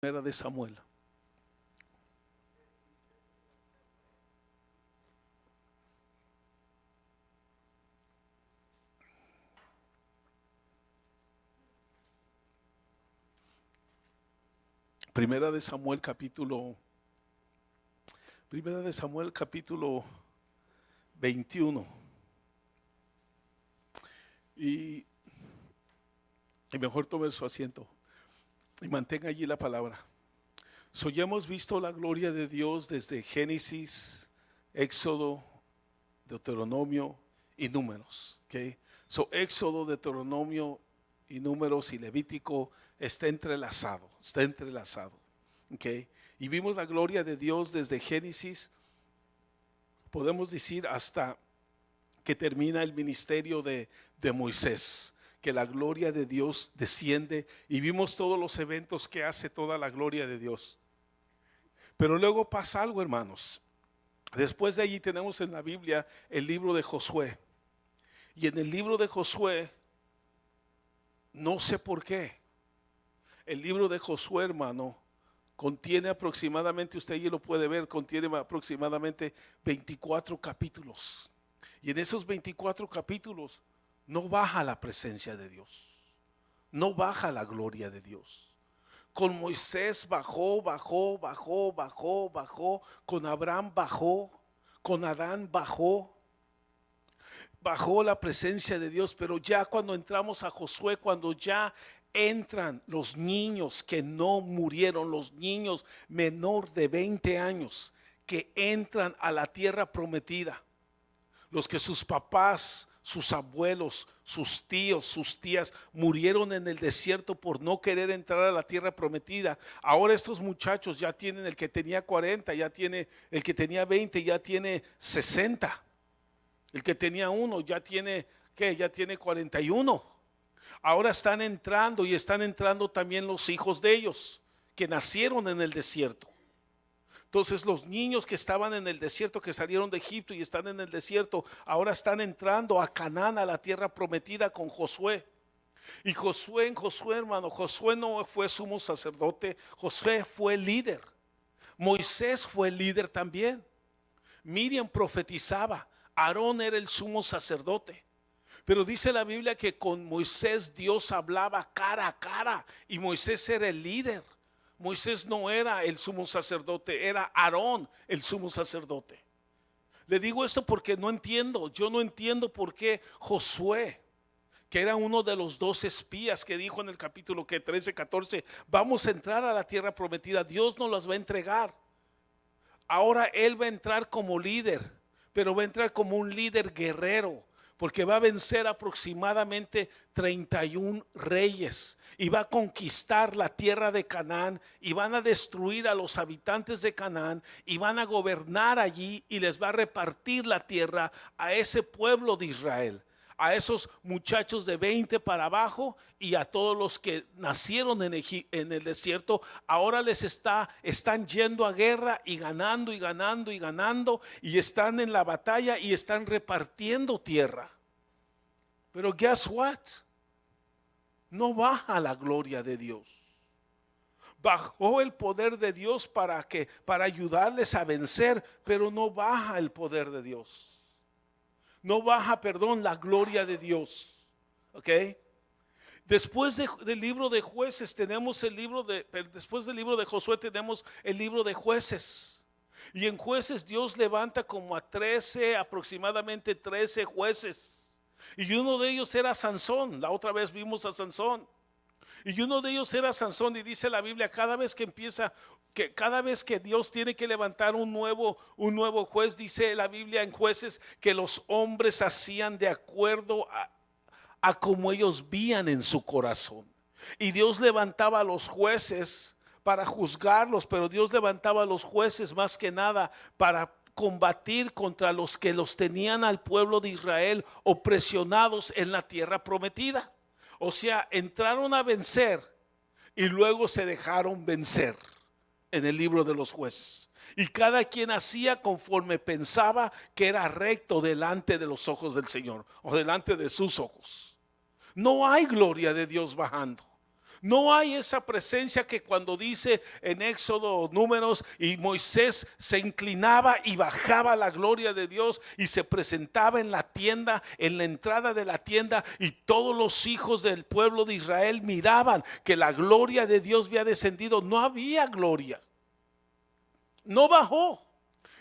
Primera de Samuel. Primera de Samuel capítulo 21. Y mejor tome su asiento y mantenga allí la palabra. Ya hemos visto la gloria de Dios desde Génesis, Éxodo, Deuteronomio y Números. Okay? Éxodo, Deuteronomio y Números y Levítico está entrelazado. Okay? Y vimos la gloria de Dios desde Génesis, podemos decir hasta que termina el ministerio de Moisés, que la gloria de Dios desciende, y vimos todos los eventos que hace toda la gloria de Dios. Pero luego pasa algo, hermanos. Después de allí tenemos en la Biblia el libro de Josué. Y en el libro de Josué, no sé por qué, el libro de Josué, hermano, contiene aproximadamente, usted allí lo puede ver, contiene aproximadamente 24 capítulos. Y en esos 24 capítulos no baja la presencia de Dios, no baja la gloria de Dios. Con Moisés bajó, con Abraham bajó, con Adán bajó la presencia de Dios. Pero ya cuando entramos a Josué, cuando ya entran los niños que no murieron, los niños menor de 20 años que entran a la tierra prometida, los que sus papás, sus abuelos, sus tíos, sus tías murieron en el desierto por no querer entrar a la tierra prometida. Ahora estos muchachos ya tienen, el que tenía 40, ya tiene, el que tenía 20 ya tiene 60. El que tenía 1 ya tiene, ¿qué? Ya tiene 41. Ahora están entrando, y están entrando también los hijos de ellos que nacieron en el desierto. Entonces los niños que estaban en el desierto, que salieron de Egipto y están en el desierto, ahora están entrando a Canaán, a la tierra prometida, con Josué. Y Josué, hermano, Josué no fue sumo sacerdote, Josué fue líder. Moisés fue líder también. Miriam profetizaba, Aarón era el sumo sacerdote. Pero dice la Biblia que con Moisés Dios hablaba cara a cara, y Moisés era el líder. Moisés no era el sumo sacerdote, era Aarón el sumo sacerdote. Le digo esto porque yo no entiendo por qué Josué, que era uno de los 2 espías que dijo en el capítulo 13, 14, vamos a entrar a la tierra prometida, Dios nos las va a entregar. Ahora él va a entrar como líder, pero va a entrar como un líder guerrero, porque va a vencer aproximadamente 31 reyes y va a conquistar la tierra de Canaán, y van a destruir a los habitantes de Canaán y van a gobernar allí, y les va a repartir la tierra a ese pueblo de Israel, a esos muchachos de 20 para abajo, y a todos los que nacieron en el desierto. Ahora están yendo a guerra y ganando, y están en la batalla y están repartiendo tierra. Pero guess what? No baja la gloria de Dios. Bajó el poder de Dios para ayudarles a vencer, pero no baja el poder de Dios. No baja, la gloria de Dios. ¿Ok? Después del libro de Jueces tenemos después del libro de Josué tenemos el libro de Jueces. Y en Jueces Dios levanta como a aproximadamente 13 jueces. Y uno de ellos era Sansón. La otra vez vimos a Sansón. Y uno de ellos era Sansón, y dice la Biblia, cada vez que Dios tiene que levantar un nuevo juez, dice la Biblia en Jueces, que los hombres hacían de acuerdo a como ellos vían en su corazón. Y Dios levantaba a los jueces para juzgarlos, pero Dios levantaba a los jueces más que nada para combatir contra los que los tenían al pueblo de Israel opresionados en la tierra prometida. O sea, entraron a vencer y luego se dejaron vencer en el libro de los Jueces. Y cada quien hacía conforme pensaba que era recto delante de los ojos del Señor, o delante de sus ojos. No hay gloria de Dios bajando. No hay esa presencia que cuando dice en Éxodo, Números, y Moisés se inclinaba y bajaba la gloria de Dios y se presentaba en la tienda, en la entrada de la tienda, y todos los hijos del pueblo de Israel miraban que la gloria de Dios había descendido. No había gloria, no bajó.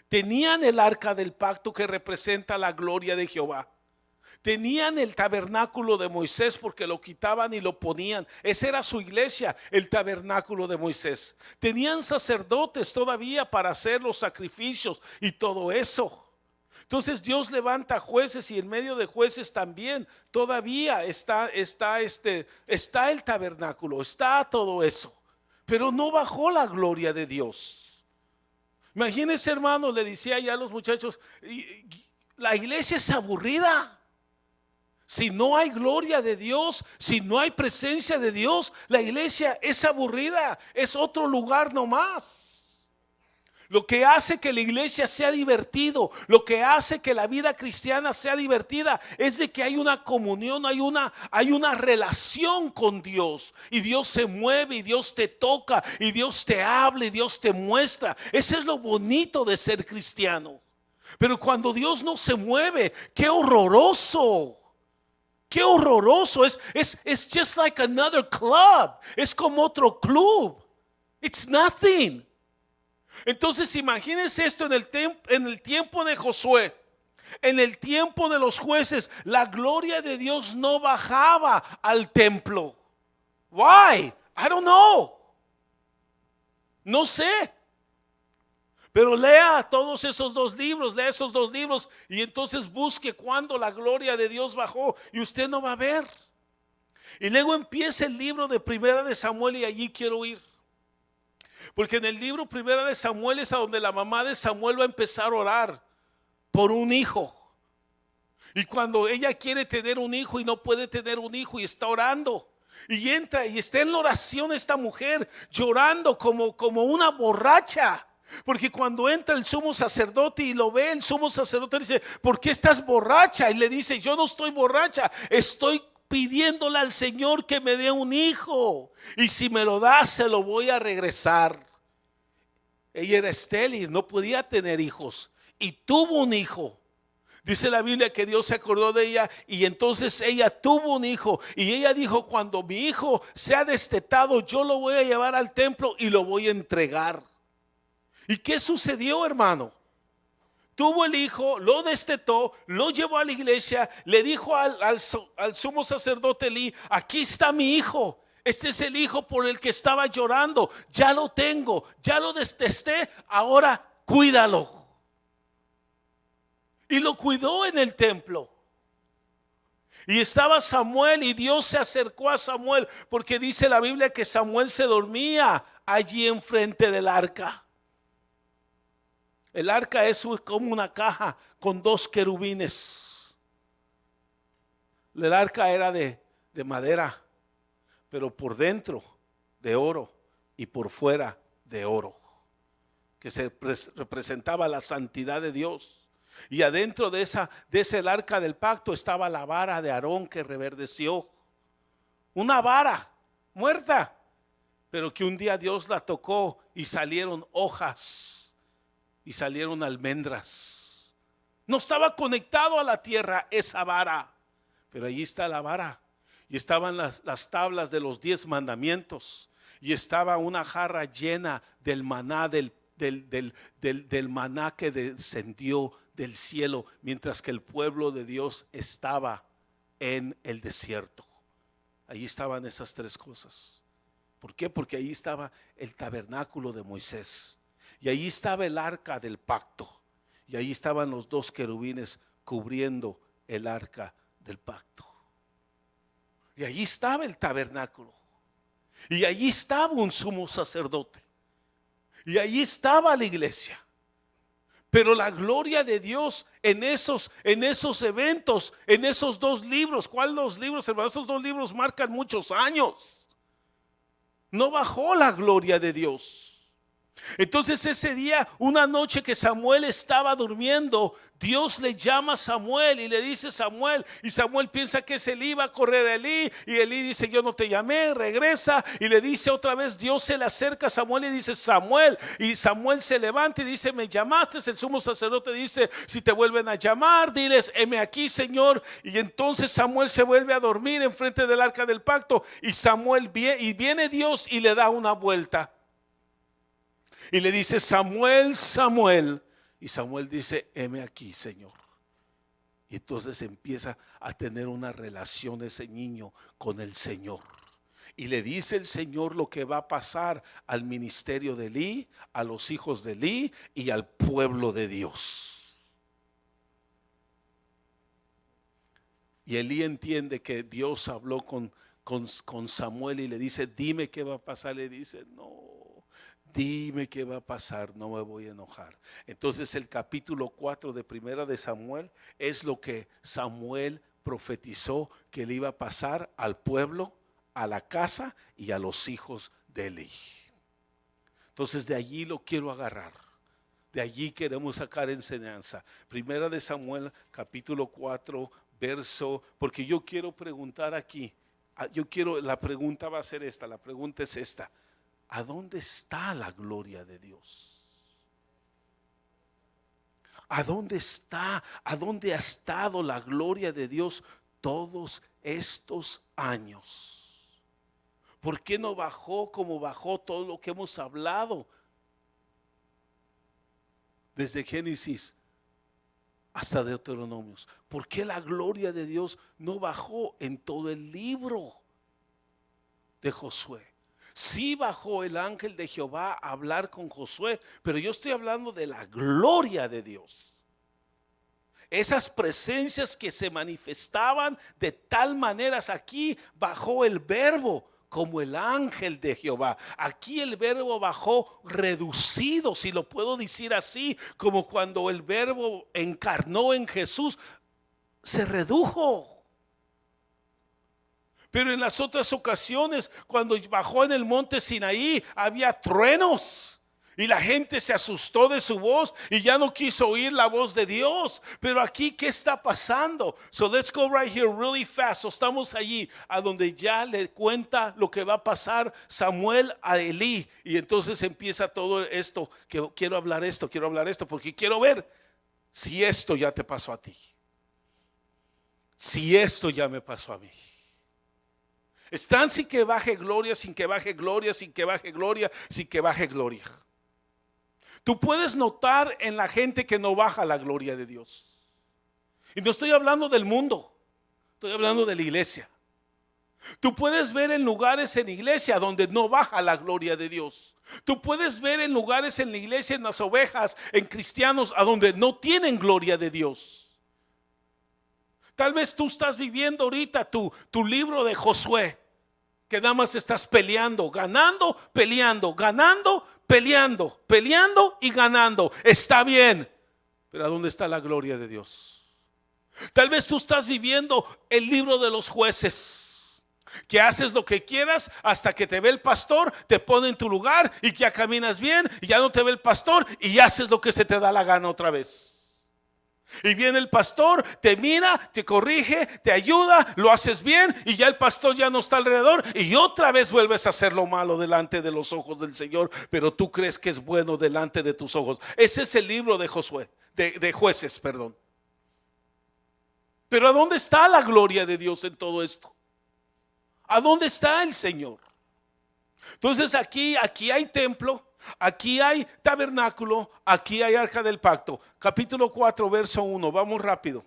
Tenían el arca del pacto que representa la gloria de Jehová. Tenían el tabernáculo de Moisés porque lo quitaban y lo ponían. Esa era su iglesia, el tabernáculo de Moisés. Tenían sacerdotes todavía para hacer los sacrificios y todo eso. Entonces Dios levanta jueces, y en medio de jueces también todavía está el tabernáculo, está todo eso. Pero no bajó la gloria de Dios. Imagínense, hermanos, le decía ya a los muchachos, la iglesia es aburrida. Si no hay gloria de Dios, si no hay presencia de Dios, la iglesia es aburrida, es otro lugar nomás. Lo que hace que la iglesia sea divertido, lo que hace que la vida cristiana sea divertida, es de que hay una comunión, hay una relación con Dios, y Dios se mueve, y Dios te toca, y Dios te habla, y Dios te muestra. Ese es lo bonito de ser cristiano. Pero cuando Dios no se mueve, qué horroroso. Qué horroroso. Es just like another club. Es como otro club. It's nothing. Entonces imagínense esto en el tiempo de Josué, en el tiempo de los jueces. La gloria de Dios no bajaba al templo. Why? I don't know. No sé. Pero lea todos esos dos libros, lea esos dos libros, y entonces busque cuando la gloria de Dios bajó, y usted no va a ver. Y luego empieza el libro de Primera de Samuel, y allí quiero ir. Porque en el libro Primera de Samuel es a donde la mamá de Samuel va a empezar a orar por un hijo. Y cuando ella quiere tener un hijo y no puede tener un hijo, y está orando, y entra y está en la oración esta mujer llorando como una borracha. Porque cuando entra el sumo sacerdote y lo ve, el sumo sacerdote dice: ¿por qué estás borracha? Y le dice: yo no estoy borracha, estoy pidiéndole al Señor que me dé un hijo, y si me lo da, se lo voy a regresar. Ella era estéril, no podía tener hijos, y tuvo un hijo. Dice la Biblia que Dios se acordó de ella, y entonces ella tuvo un hijo, y ella dijo: cuando mi hijo sea destetado, yo lo voy a llevar al templo y lo voy a entregar. ¿Y qué sucedió, hermano? Tuvo el hijo, lo destetó, lo llevó a la iglesia, le dijo al sumo sacerdote Elí: aquí está mi hijo, este es el hijo por el que estaba llorando, ya lo tengo, ya lo destesté, ahora cuídalo. Y lo cuidó en el templo. Y estaba Samuel, y Dios se acercó a Samuel, porque dice la Biblia que Samuel se dormía allí enfrente del arca. El arca es como una caja con dos querubines. El arca era de madera, pero por dentro de oro y por fuera de oro, que se representaba la santidad de Dios. Y adentro de ese arca del pacto estaba la vara de Aarón que reverdeció. Una vara muerta, pero que un día Dios la tocó y salieron hojas. Y salieron almendras. No estaba conectado a la tierra esa vara, pero allí está la vara. Y estaban las tablas de los 10 mandamientos. Y estaba una jarra llena del maná, del maná que descendió del cielo, mientras que el pueblo de Dios estaba en el desierto. Allí estaban esas 3 cosas. ¿Por qué? Porque allí estaba el tabernáculo de Moisés. Y ahí estaba el arca del pacto. Y ahí estaban los 2 querubines cubriendo el arca del pacto. Y allí estaba el tabernáculo. Y allí estaba un sumo sacerdote. Y allí estaba la iglesia. Pero la gloria de Dios en esos eventos, en esos 2 libros. ¿Cuáles 2 libros, hermanos? Esos 2 libros marcan muchos años. No bajó la gloria de Dios. Entonces ese día, una noche que Samuel estaba durmiendo, Dios le llama a Samuel y le dice Samuel, y Samuel piensa que es Elí, va a correr a Elí, y Elí dice yo no te llamé, regresa, y le dice otra vez, Dios se le acerca a Samuel y dice Samuel, y Samuel se levanta y dice me llamaste. El sumo sacerdote dice si te vuelven a llamar, diles heme aquí Señor. Y entonces Samuel se vuelve a dormir enfrente del arca del pacto, y Samuel viene Dios y le da una vuelta. Y le dice Samuel, Samuel. Y Samuel dice heme aquí Señor. Y entonces empieza a tener una relación ese niño con el Señor. Y le dice el Señor lo que va a pasar al ministerio de Elí, a los hijos de Elí y al pueblo de Dios. Y Elí entiende que Dios habló con Samuel y le dice dime qué va a pasar. Le dice no. Dime qué va a pasar, no me voy a enojar. Entonces el capítulo 4 de Primera de Samuel es lo que Samuel profetizó que le iba a pasar al pueblo, a la casa y a los hijos de Elí. Entonces de allí lo quiero agarrar. De allí queremos sacar enseñanza. Primera de Samuel capítulo 4 verso, porque yo quiero preguntar aquí. La pregunta va a ser esta, la pregunta es esta. ¿A dónde está la gloria de Dios? ¿A dónde está? ¿A dónde ha estado la gloria de Dios todos estos años? ¿Por qué no bajó como bajó todo lo que hemos hablado desde Génesis hasta Deuteronomios? ¿Por qué la gloria de Dios no bajó en todo el libro de Josué? Sí bajó el ángel de Jehová a hablar con Josué, pero yo estoy hablando de la gloria de Dios. Esas presencias que se manifestaban de tal manera, aquí bajó el verbo como el ángel de Jehová. Aquí el verbo bajó reducido, si lo puedo decir así, como cuando el verbo encarnó en Jesús, se redujo. Pero en las otras ocasiones, cuando bajó en el monte Sinaí, había truenos y la gente se asustó de su voz y ya no quiso oír la voz de Dios. Pero aquí, ¿qué está pasando? So let's go right here really fast. So estamos allí a donde ya le cuenta lo que va a pasar Samuel a Elí. Y entonces empieza todo esto, que quiero hablar esto, porque quiero ver si esto ya te pasó a ti. Si esto ya me pasó a mí. Están sin que baje gloria, sin que baje gloria, sin que baje gloria, sin que baje gloria. Tú puedes notar en la gente que no baja la gloria de Dios. Y no estoy hablando del mundo, estoy hablando de la iglesia. Tú puedes ver en lugares en la iglesia donde no baja la gloria de Dios. Tú puedes ver en lugares en la iglesia, en las ovejas, en cristianos, a donde no tienen gloria de Dios. Tal vez tú estás viviendo ahorita tu libro de Josué, que nada más estás peleando, ganando, peleando, ganando, peleando, peleando y ganando. Está bien, pero ¿a dónde está la gloria de Dios? Tal vez tú estás viviendo el libro de los jueces, que haces lo que quieras hasta que te ve el pastor, te pone en tu lugar y ya caminas bien y ya no te ve el pastor y haces lo que se te da la gana otra vez. Y viene el pastor, te mira, te corrige, te ayuda, lo haces bien y ya el pastor ya no está alrededor y otra vez vuelves a hacer lo malo delante de los ojos del Señor, pero tú crees que es bueno delante de tus ojos. Ese es el libro de Josué, de jueces, perdón. Pero ¿a dónde está la gloria de Dios en todo esto? ¿A dónde está el Señor? Entonces aquí hay templo, aquí hay tabernáculo, aquí hay arca del pacto. Capítulo 4 verso 1, vamos rápido.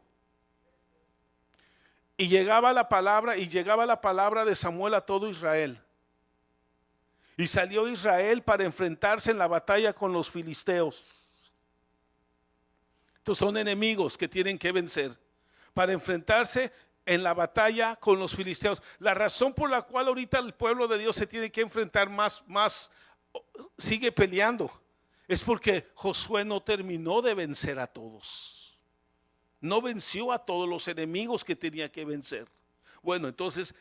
Y llegaba la palabra de Samuel a todo Israel. Y salió Israel para enfrentarse en la batalla con los filisteos. Estos son enemigos que tienen que vencer para enfrentarse en la batalla con los filisteos. La razón por la cual ahorita el pueblo de Dios se tiene que enfrentar más sigue peleando, es porque Josué no terminó de vencer a todos. No venció a todos los enemigos que tenía que vencer. Bueno, entonces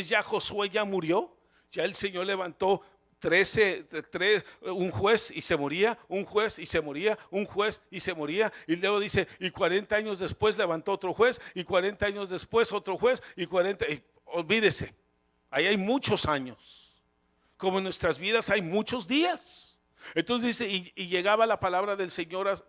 ya Josué ya murió. Ya el Señor levantó un juez y se moría, un juez y se moría, un juez y se moría. Y luego dice, y 40 años después levantó otro juez, y 40 años después otro juez, olvídese, ahí hay muchos años. Como en nuestras vidas hay muchos días. Entonces dice, y llegaba la palabra del Señor,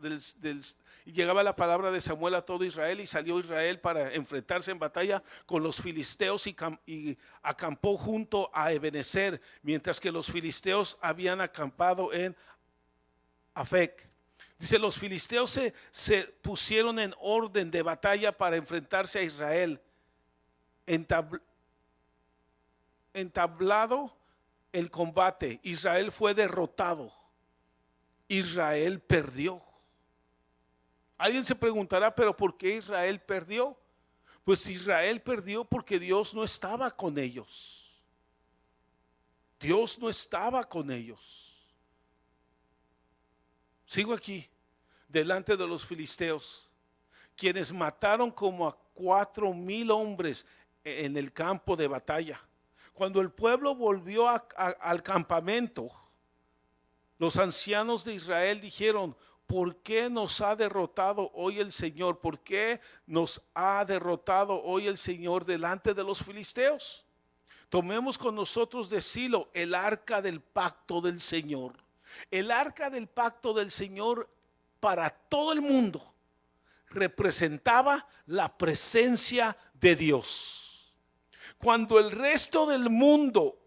y llegaba la palabra de Samuel a todo Israel, y salió Israel para enfrentarse en batalla con los filisteos, y acampó junto a Ebenezer, mientras que los filisteos habían acampado en Afec. Dice, los filisteos se pusieron en orden de batalla para enfrentarse a Israel. Entablado el combate, Israel fue derrotado. Israel perdió. Alguien se preguntará, pero ¿por qué Israel perdió? Pues Israel perdió porque Dios no estaba con ellos. Dios no estaba con ellos. Sigo aquí, delante de los filisteos, quienes mataron como a 4,000 hombres en el campo de batalla. Cuando el pueblo volvió al campamento, los ancianos de Israel dijeron, ¿por qué nos ha derrotado hoy el Señor? ¿Por qué nos ha derrotado hoy el Señor delante de los filisteos? Tomemos con nosotros de Silo el arca del pacto del Señor. El arca del pacto del Señor para todo el mundo representaba la presencia de Dios. Cuando el resto del mundo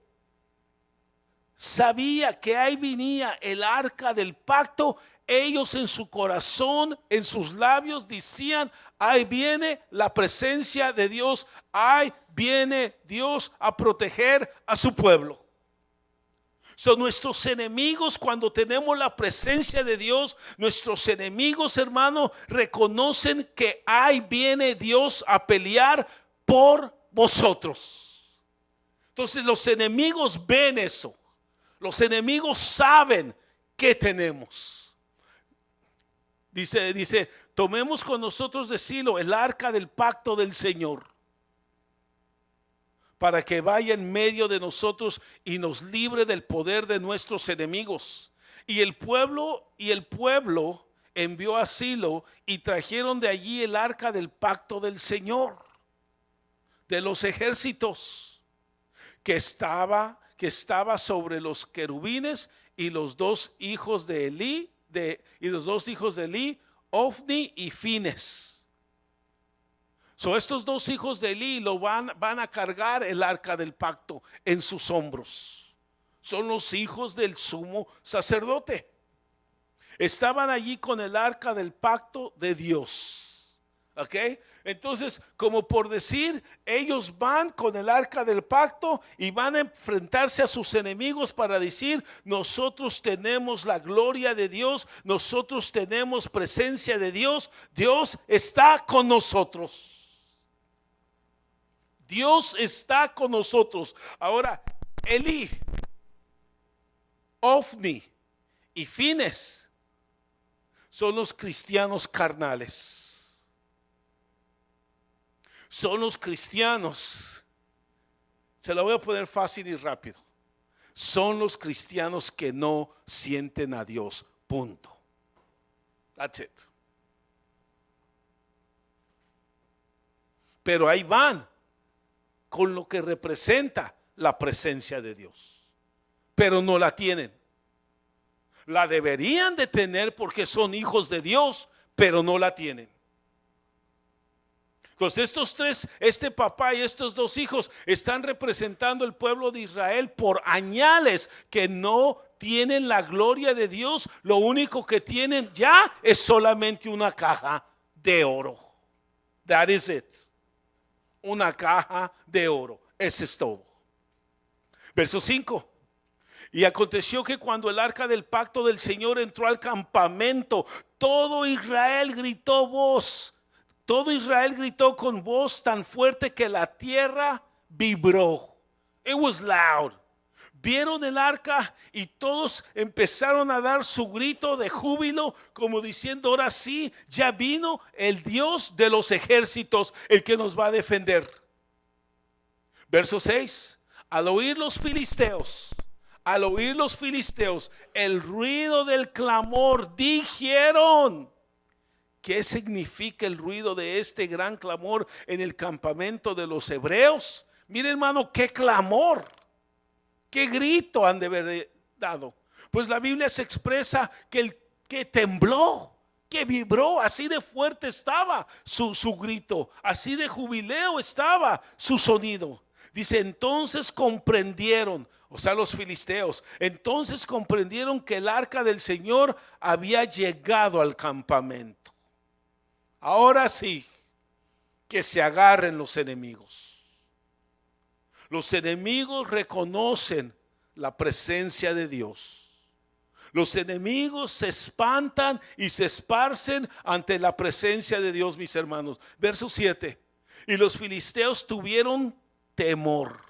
sabía que ahí venía el arca del pacto, ellos en su corazón, en sus labios decían, ahí viene la presencia de Dios, ahí viene Dios a proteger a su pueblo. Son nuestros enemigos. Cuando tenemos la presencia de Dios, nuestros enemigos, hermano, reconocen que ahí viene Dios a pelear por vosotros. Entonces los enemigos ven eso. Los enemigos saben que tenemos. Dice, tomemos con nosotros de Silo el arca del pacto del Señor, para que vaya en medio de nosotros y nos libre del poder de nuestros enemigos. Y el pueblo envió a Silo, y trajeron de allí el arca del pacto del Señor de los ejércitos, que estaba sobre los querubines, y los dos hijos de Elí, Ofni y Fines. Estos dos hijos de Elí van a cargar el arca del pacto en sus hombros. Son los hijos del sumo sacerdote. Estaban allí con el arca del pacto de Dios. ¿Ok? Entonces, como por decir, ellos van con el arca del pacto y van a enfrentarse a sus enemigos para decir, nosotros tenemos la gloria de Dios, nosotros tenemos presencia de Dios, Dios está con nosotros. Dios está con nosotros. Ahora, Elí, Ofni y Fines son los cristianos carnales. Son los cristianos, se la voy a poner fácil y rápido, son los cristianos que no sienten a Dios, punto. That's it. Pero ahí van con lo que representa la presencia de Dios, pero no la tienen. La deberían de tener porque son hijos de Dios, pero no la tienen. Entonces estos tres, este papá y estos dos hijos, están representando el pueblo de Israel por añales que no tienen la gloria de Dios. Lo único que tienen ya es solamente una caja de oro. That is it. Una caja de oro. Ese es todo. Verso 5. Y aconteció que cuando el arca del pacto del Señor entró al campamento, todo Israel gritó con voz tan fuerte que la tierra vibró. It was loud. Vieron el arca y todos empezaron a dar su grito de júbilo, como diciendo, ahora sí, ya vino el Dios de los ejércitos, el que nos va a defender. Verso 6. Al oír los filisteos al oír los filisteos el ruido del clamor, dijeron: ¿qué significa el ruido de este gran clamor en el campamento de los hebreos? Mire, hermano, qué clamor, qué grito han de haber dado. Pues la Biblia se expresa que tembló, que vibró, así de fuerte estaba su grito, así de jubileo estaba su sonido. Dice, entonces comprendieron, o sea, los filisteos, entonces comprendieron que el arca del Señor había llegado al campamento. Ahora sí, que se agarren los enemigos. Los enemigos reconocen la presencia de Dios. Los enemigos se espantan y se esparcen ante la presencia de Dios, mis hermanos. Verso 7. Y los filisteos tuvieron temor.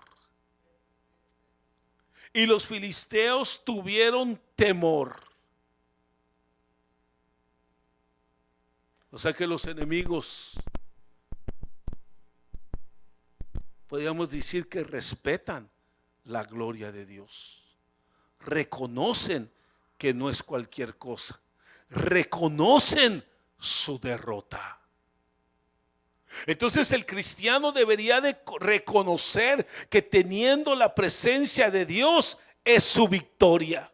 Y los filisteos tuvieron temor. O sea que los enemigos, podríamos decir que respetan la gloria de Dios. Reconocen que no es cualquier cosa. Reconocen su derrota. Entonces el cristiano debería de reconocer que teniendo la presencia de Dios es su victoria.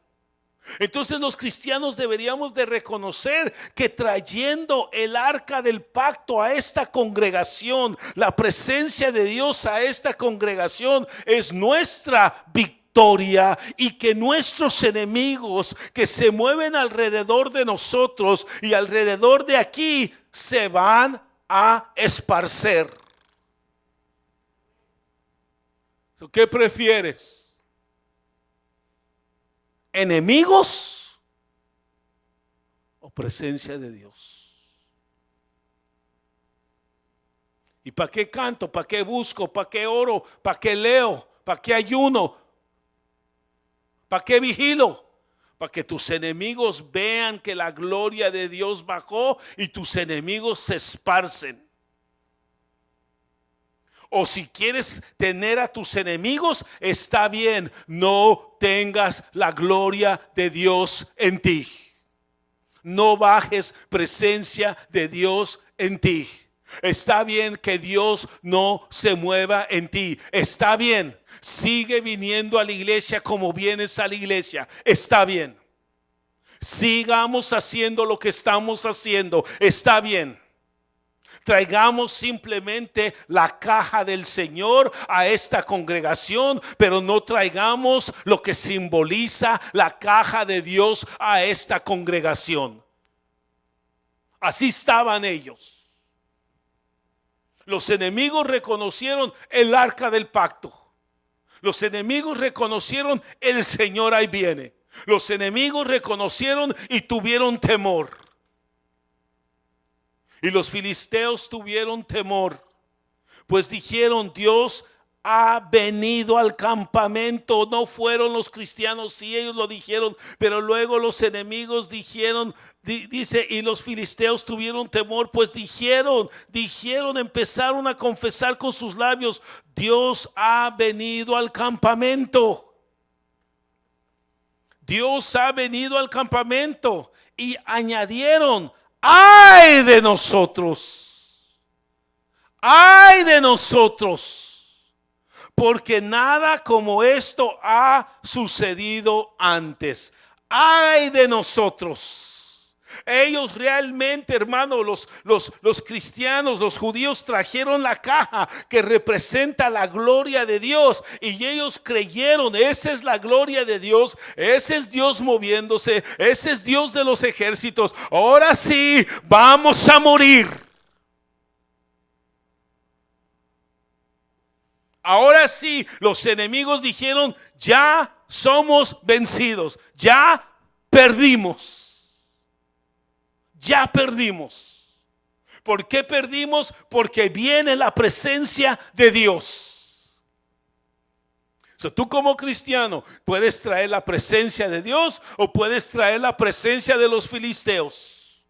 Entonces los cristianos deberíamos de reconocer que trayendo el arca del pacto a esta congregación, la presencia de Dios a esta congregación es nuestra victoria, y que nuestros enemigos que se mueven alrededor de nosotros y alrededor de aquí se van a esparcer. ¿Qué prefieres? ¿Enemigos o presencia de Dios? ¿Y para qué canto? ¿Para qué busco? ¿Para qué oro? ¿Para qué leo? ¿Para qué ayuno? ¿Para qué vigilo? Para que tus enemigos vean que la gloria de Dios bajó y tus enemigos se esparcen. O si quieres tener a tus enemigos, está bien, no tengas la gloria de Dios en ti. No bajes presencia de Dios en ti. Está bien que Dios no se mueva en ti. Está bien, sigue viniendo a la iglesia como vienes a la iglesia. Está bien. Sigamos haciendo lo que estamos haciendo. Está bien. Traigamos simplemente la caja del Señor a esta congregación, pero no traigamos lo que simboliza la caja de Dios a esta congregación. Así estaban ellos. Los enemigos reconocieron el arca del pacto. Los enemigos reconocieron el Señor ahí viene. Los enemigos reconocieron y tuvieron temor. Y los filisteos tuvieron temor, pues dijeron: Dios ha venido al campamento. No fueron los cristianos, sí, ellos lo dijeron, pero luego los enemigos dijeron, dice, y los filisteos tuvieron temor, pues dijeron, empezaron a confesar con sus labios: Dios ha venido al campamento. Dios ha venido al campamento. Y añadieron: ¡ay de nosotros! ¡Ay de nosotros! Porque nada como esto ha sucedido antes. ¡Ay de nosotros! Ellos realmente, hermano, los cristianos, los judíos trajeron la caja que representa la gloria de Dios, y ellos creyeron: esa es la gloria de Dios, ese es Dios moviéndose, ese es Dios de los ejércitos. Ahora sí, vamos a morir. Ahora sí, los enemigos dijeron: ya somos vencidos, ya perdimos. Ya perdimos. ¿Por qué perdimos? Porque viene la presencia de Dios. Tú como cristiano puedes traer la presencia de Dios o puedes traer la presencia de los filisteos.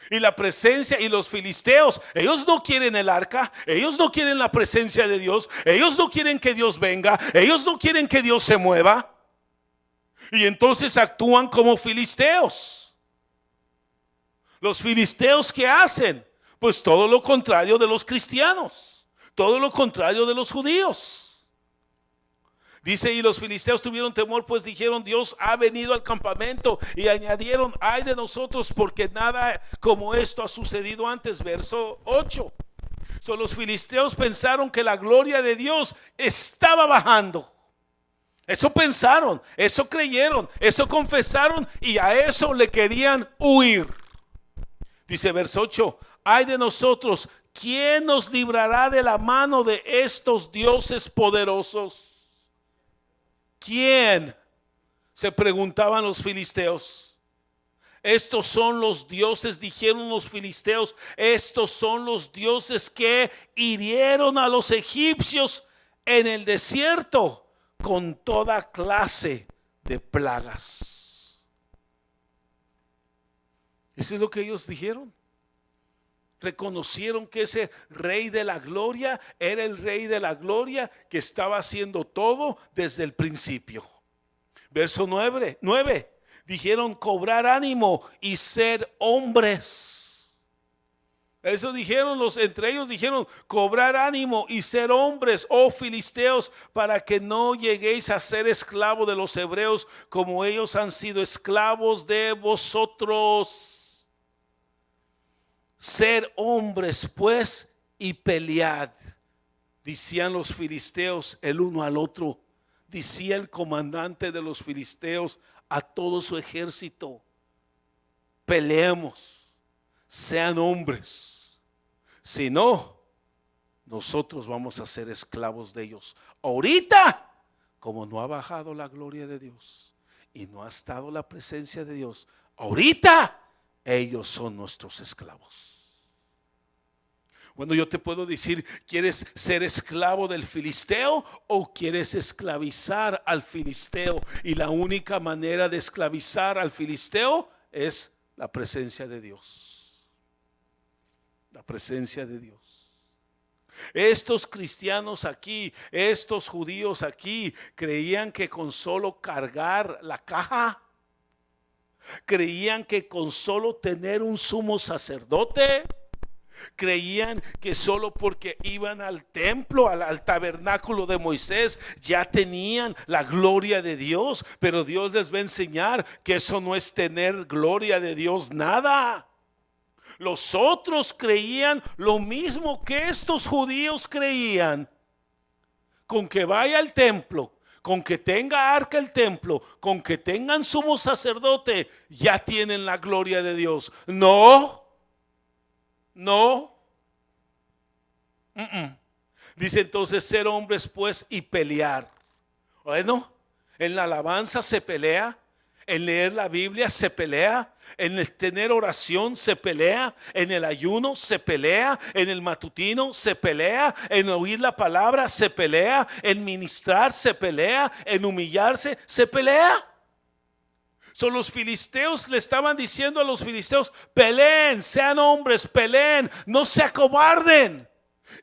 Y la presencia y los filisteos, ellos no quieren el arca, ellos no quieren la presencia de Dios, ellos no quieren que Dios venga, ellos no quieren que Dios se mueva. Y entonces actúan como filisteos. Los filisteos, ¿qué hacen? Pues todo lo contrario de los cristianos, todo lo contrario de los judíos. Dice, y los filisteos tuvieron temor, pues dijeron, Dios ha venido al campamento. Y añadieron, ay de nosotros, porque nada como esto ha sucedido antes. Verso 8. Los filisteos pensaron que la gloria de Dios estaba bajando. Eso pensaron, eso creyeron, eso confesaron, y a eso le querían huir. Dice verso 8, ay de nosotros, ¿quién nos librará de la mano de estos dioses poderosos? ¿Quién? Se preguntaban los filisteos. Estos son los dioses, dijeron los filisteos, estos son los dioses que hirieron a los egipcios en el desierto con toda clase de plagas. Eso es lo que ellos dijeron. Reconocieron que ese rey de la gloria era el rey de la gloria que estaba haciendo todo desde el principio. Verso 9. Dijeron cobrar ánimo y ser hombres. Eso dijeron entre ellos dijeron cobrar ánimo y ser hombres, oh filisteos, para que no lleguéis a ser esclavos de los hebreos como ellos han sido esclavos de vosotros. Ser hombres pues y pelead, decían los filisteos el uno al otro. Decía el comandante de los filisteos a todo su ejército, peleemos, sean hombres, si no, nosotros vamos a ser esclavos de ellos. Ahorita, como no ha bajado la gloria de Dios y no ha estado la presencia de Dios, ahorita ellos son nuestros esclavos. Bueno, yo te puedo decir, ¿quieres ser esclavo del filisteo o quieres esclavizar al filisteo? Y la única manera de esclavizar al filisteo es la presencia de Dios. La presencia de Dios. Estos cristianos aquí, estos judíos aquí, creían que con solo cargar la caja, creían que con solo tener un sumo sacerdote, creían que solo porque iban al templo, al tabernáculo de Moisés, ya tenían la gloria de Dios. Pero Dios les va a enseñar que eso no es tener gloria de Dios, nada. Los otros creían lo mismo que estos judíos creían. Con que vaya al templo, con que tenga arca el templo, con que tengan sumo sacerdote, ya tienen la gloria de Dios. No. Dice entonces ser hombres pues y pelear. Bueno, en la alabanza se pelea, en leer la Biblia se pelea, en el tener oración se pelea, en el ayuno se pelea, en el matutino se pelea, en oír la palabra se pelea, en ministrar se pelea, en humillarse se pelea. Los filisteos le estaban diciendo a los filisteos, peleen, sean hombres, peleen, no se acobarden.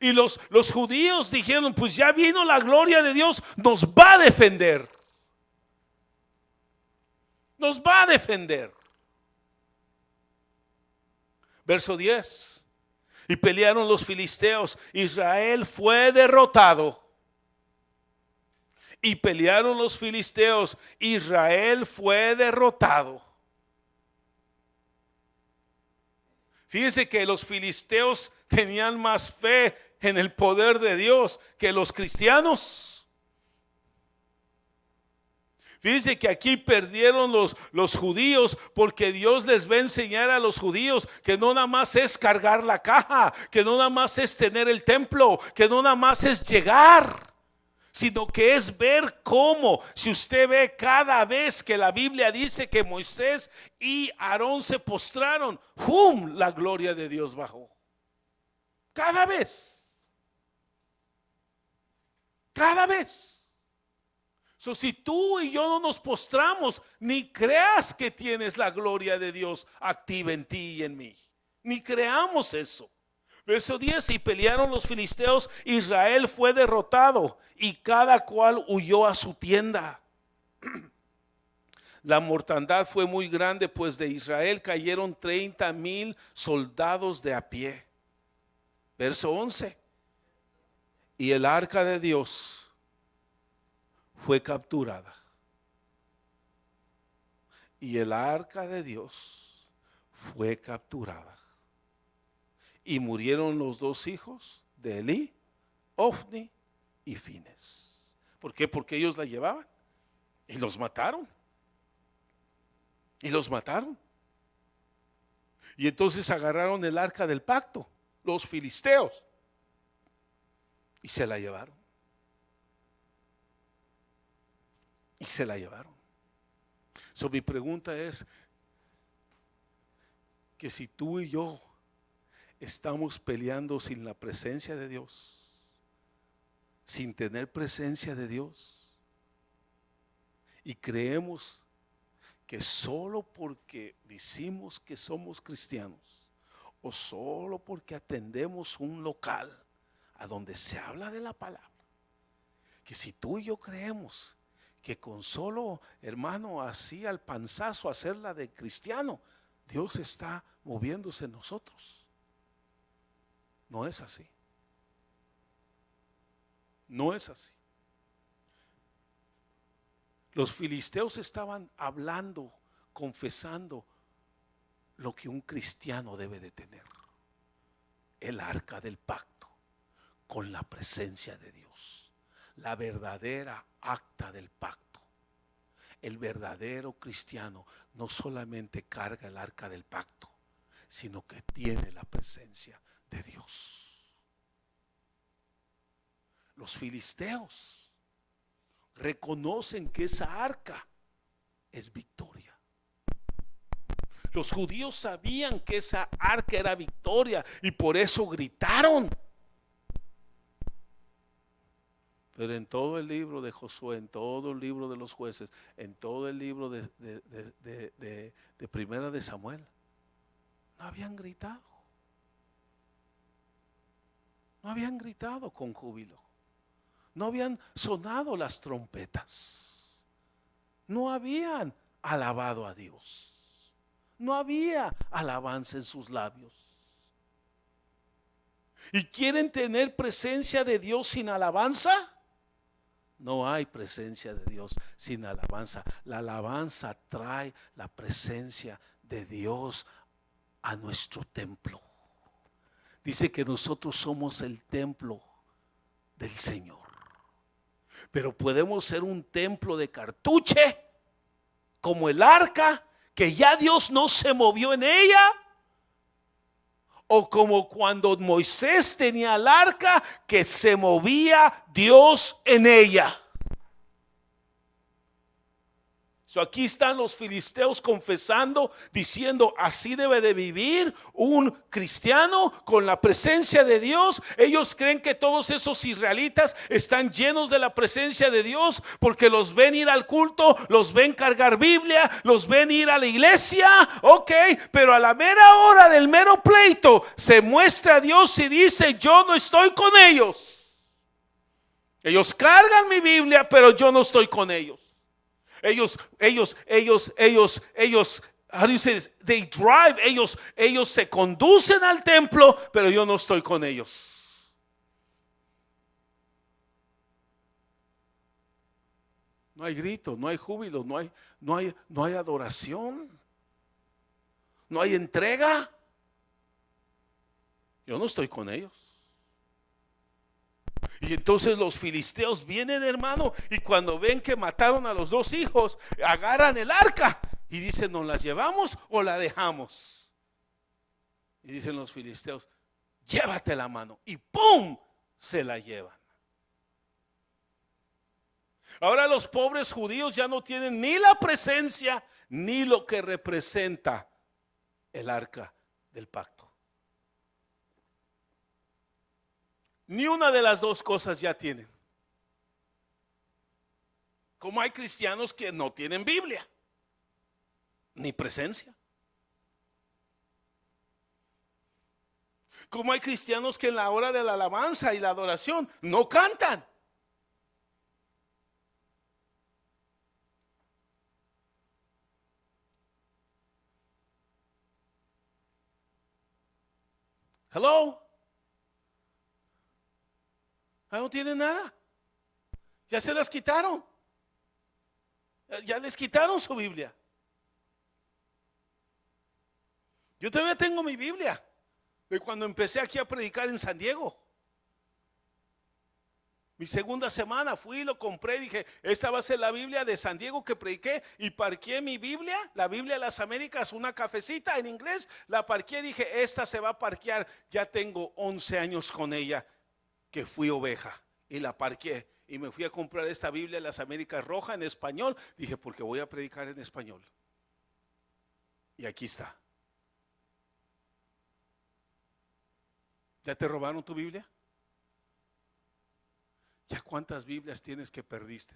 Y los judíos dijeron, pues ya vino la gloria de Dios, nos va a defender. Nos va a defender. Verso 10. Y pelearon los filisteos, Israel fue derrotado. Y pelearon los filisteos, Israel fue derrotado. Fíjense que los filisteos tenían más fe en el poder de Dios que los cristianos. Fíjense que aquí perdieron los judíos, porque Dios les va a enseñar a los judíos que no nada más es cargar la caja, que no nada más es tener el templo, que no nada más es llegar, sino que es ver cómo. Si usted ve cada vez que la Biblia dice que Moisés y Aarón se postraron, ¡pum!, la gloria de Dios bajó. Cada vez. Cada vez. Si tú y yo no nos postramos, ni creas que tienes la gloria de Dios activa en ti y en mí. Ni creamos eso. Verso 10, y pelearon los filisteos, Israel fue derrotado y cada cual huyó a su tienda. La mortandad fue muy grande, pues de Israel cayeron 30,000 soldados de a pie. Verso 11. Y el arca de Dios fue capturada. Y el arca de Dios fue capturada. Y murieron los dos hijos de Elí, Ofni y Fines. ¿Por qué? Porque ellos la llevaban. Y los mataron. Y los mataron. Y entonces agarraron el arca del pacto, los filisteos, y se la llevaron. Y se la llevaron. So, mi pregunta es que si tú y yo estamos peleando sin la presencia de Dios, sin tener presencia de Dios, y creemos que solo porque decimos que somos cristianos, o solo porque atendemos un local a donde se habla de la palabra, que si tú y yo creemos que con solo, hermano, así al panzazo hacerla de cristiano, Dios está moviéndose en nosotros, no es así. No es así. Los filisteos estaban hablando, confesando lo que un cristiano debe de tener: el arca del pacto con la presencia de Dios, la verdadera acta del pacto. El verdadero cristiano no solamente carga el arca del pacto, sino que tiene la presencia de Dios. Los filisteos reconocen que esa arca es victoria. Los judíos sabían que esa arca era victoria y por eso gritaron. Pero en todo el libro de Josué, en todo el libro de los jueces, en todo el libro de Primera de Samuel, no habían gritado. No habían gritado con júbilo. No habían sonado las trompetas. No habían alabado a Dios. No había alabanza en sus labios. ¿Y quieren tener presencia de Dios sin alabanza? No hay presencia de Dios sin alabanza. La alabanza trae la presencia de Dios a nuestro templo. Dice que nosotros somos el templo del Señor. Pero podemos ser un templo de cartuche, como el arca, que ya Dios no se movió en ella, o como cuando Moisés tenía el arca, que se movía Dios en ella. Aquí están los filisteos confesando, diciendo: así debe de vivir un cristiano con la presencia de Dios. Ellos creen que todos esos israelitas están llenos de la presencia de Dios porque los ven ir al culto, los ven cargar Biblia, los ven ir a la iglesia. Ok, pero a la mera hora del mero pleito se muestra Dios y dice: yo no estoy con ellos. Ellos cargan mi Biblia, pero yo no estoy con ellos. Ellos, how do you say this? They drive, ellos se conducen al templo, pero yo no estoy con ellos. No hay grito, no hay júbilo, no hay adoración, no hay entrega. Yo no estoy con ellos. Y entonces los filisteos vienen, hermano, y cuando ven que mataron a los dos hijos, agarran el arca y dicen: ¿nos las llevamos o la dejamos? Y dicen los filisteos: llévate la mano. Y ¡pum!, se la llevan. Ahora los pobres judíos ya no tienen ni la presencia ni lo que representa el arca del pacto. Ni una de las dos cosas ya tienen. Como hay cristianos que no tienen Biblia ni presencia. Como hay cristianos que en la hora de la alabanza y la adoración no cantan. Hello. Ya no tienen nada. Ya se las quitaron. Ya les quitaron su Biblia. Yo todavía tengo mi Biblia de cuando empecé aquí a predicar en San Diego. Mi segunda semana fui y lo compré. Dije, esta va a ser la Biblia de San Diego que prediqué. Y parqué mi Biblia, la Biblia de las Américas, una cafecita en inglés. La parqué, dije, esta se va a parquear. Ya tengo 11 años con ella, que fui oveja. Y la parqué. Y me fui a comprar esta Biblia de las Américas roja en español. Dije, porque voy a predicar en español. Y aquí está. ¿Ya te robaron tu Biblia? ¿Ya cuántas Biblias tienes que perdiste?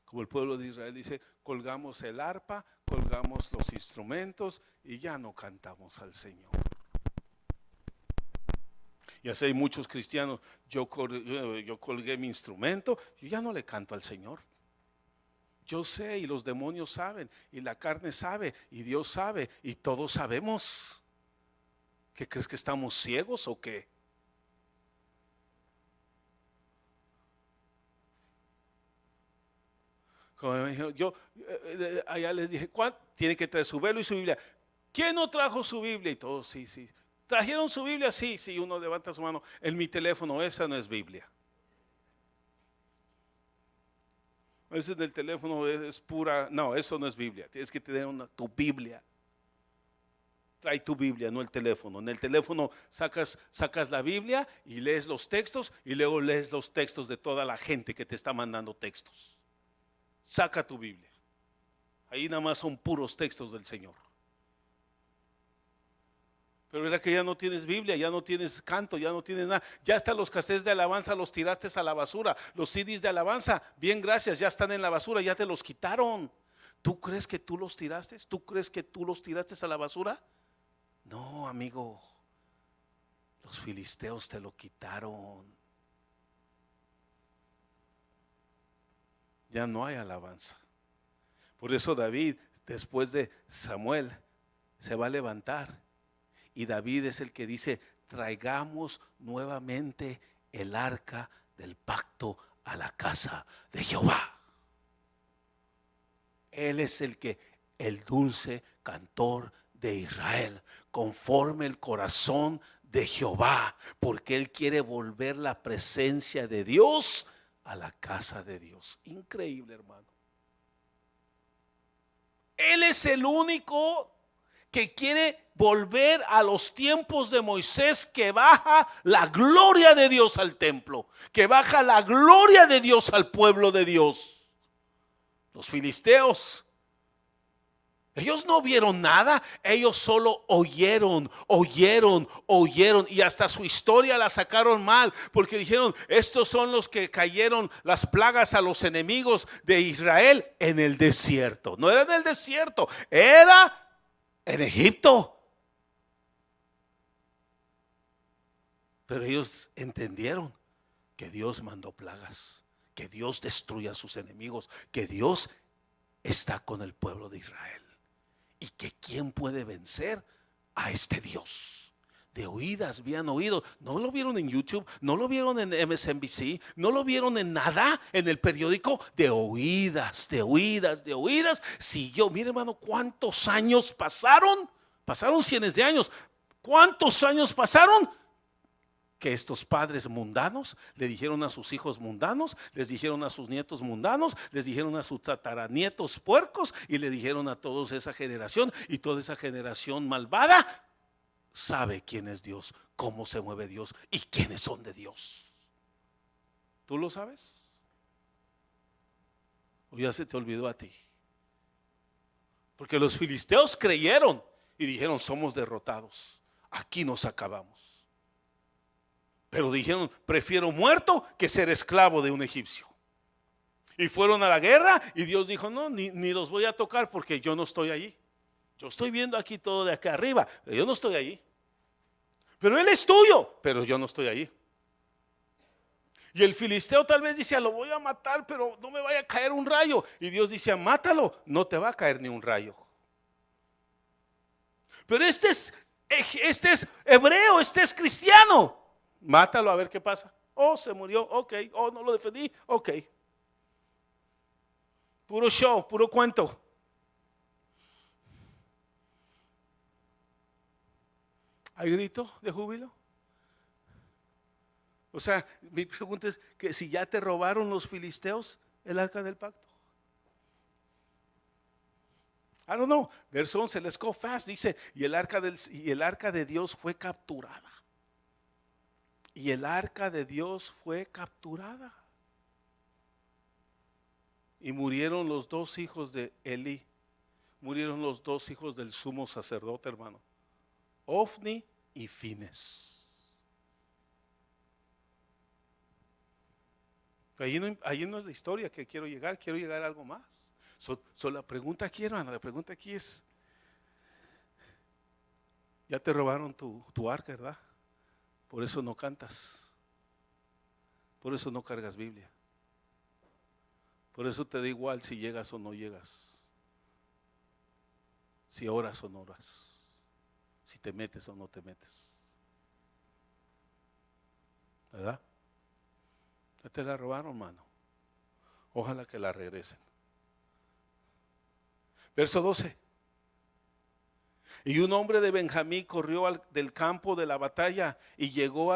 Como el pueblo de Israel dice, colgamos el arpa, colgamos los instrumentos y ya no cantamos al Señor. Y así hay muchos cristianos, yo colgué mi instrumento y ya no le canto al Señor. Yo sé y los demonios saben y la carne sabe y Dios sabe y todos sabemos. ¿Qué crees, que estamos ciegos o qué? Como me dijeron, yo allá les dije, tiene que traer su velo y su Biblia. ¿Quién no trajo su Biblia? Y todos, sí, sí. ¿Trajeron su Biblia? Sí, sí, uno levanta su mano. En mi teléfono, esa no es Biblia. Ese del teléfono es pura, no, eso no es Biblia. Tienes que tener tu Biblia. Trae tu Biblia, no el teléfono. En el teléfono sacas la Biblia y lees los textos y luego lees los textos de toda la gente que te está mandando textos. Saca tu Biblia. Ahí nada más son puros textos del Señor. Pero era que ya no tienes Biblia, ya no tienes canto, ya no tienes nada. Ya hasta los cassettes de alabanza los tiraste a la basura. Los CDs de alabanza, bien, gracias, ya están en la basura, ya te los quitaron. ¿Tú crees que tú los tiraste? ¿Tú crees que tú los tiraste a la basura? No, amigo. Los filisteos te lo quitaron. Ya no hay alabanza. Por eso David, después de Samuel, se va a levantar. Y David es el que dice, traigamos nuevamente el arca del pacto a la casa de Jehová. Él es el dulce cantor de Israel, conforme el corazón de Jehová, porque Él quiere volver la presencia de Dios a la casa de Dios. Increíble, hermano. Él es el único que quiere volver a los tiempos de Moisés, que baja la gloria de Dios al templo, que baja la gloria de Dios al pueblo de Dios. Los filisteos, ellos no vieron nada, ellos solo oyeron y hasta su historia la sacaron mal, porque dijeron, estos son los que cayeron las plagas a los enemigos de Israel en el desierto. No era en el desierto, era en Egipto. Pero ellos entendieron que Dios mandó plagas, que Dios destruye a sus enemigos, que Dios está con el pueblo de Israel y que quién puede vencer a este Dios. De oídas habían oído, no lo vieron en YouTube, no lo vieron en MSNBC, no lo vieron en nada, en el periódico. De oídas. Si yo, mire, hermano, cuántos años pasaron cientos de años. ¿Cuántos años pasaron? Que estos padres mundanos le dijeron a sus hijos mundanos, les dijeron a sus nietos mundanos, les dijeron a sus tataranietos puercos y le dijeron a toda esa generación, y toda esa generación malvada sabe quién es Dios, cómo se mueve Dios y quiénes son de Dios. ¿Tú lo sabes? ¿O ya se te olvidó a ti? Porque los filisteos creyeron y dijeron, somos derrotados, aquí nos acabamos. Pero dijeron, prefiero muerto que ser esclavo de un egipcio. Y fueron a la guerra y Dios dijo, no, ni los voy a tocar porque yo no estoy allí. Yo estoy viendo aquí todo de acá arriba, pero yo no estoy allí. Pero Él es tuyo, pero yo no estoy allí. Y el filisteo tal vez decía, lo voy a matar, pero no me vaya a caer un rayo. Y Dios decía, mátalo, no te va a caer ni un rayo. Pero este es hebreo, este es cristiano. Mátalo a ver qué pasa. Oh, se murió, ok. Oh, no lo defendí, ok. Puro show, puro cuento. ¿Hay grito de júbilo? O sea, mi pregunta es que si ya te robaron los filisteos el arca del pacto. I don't know. Verso 11, let's go fast. Dice, y el arca de Dios fue capturada. Y el arca de Dios fue capturada. Y murieron los dos hijos de Elí. Murieron los dos hijos del sumo sacerdote, hermano. Ofni y Fines. Ahí no es la historia que quiero llegar a algo más. La pregunta aquí, hermano, la pregunta aquí es, ya te robaron tu arca, ¿verdad? Por eso no cantas, por eso no cargas Biblia, por eso te da igual si llegas o no llegas, si oras o no oras, si te metes o no te metes, ¿verdad? Ya te la robaron, hermano. Ojalá que la regresen. Verso 12. Y un hombre de Benjamín corrió del campo de la batalla y llegó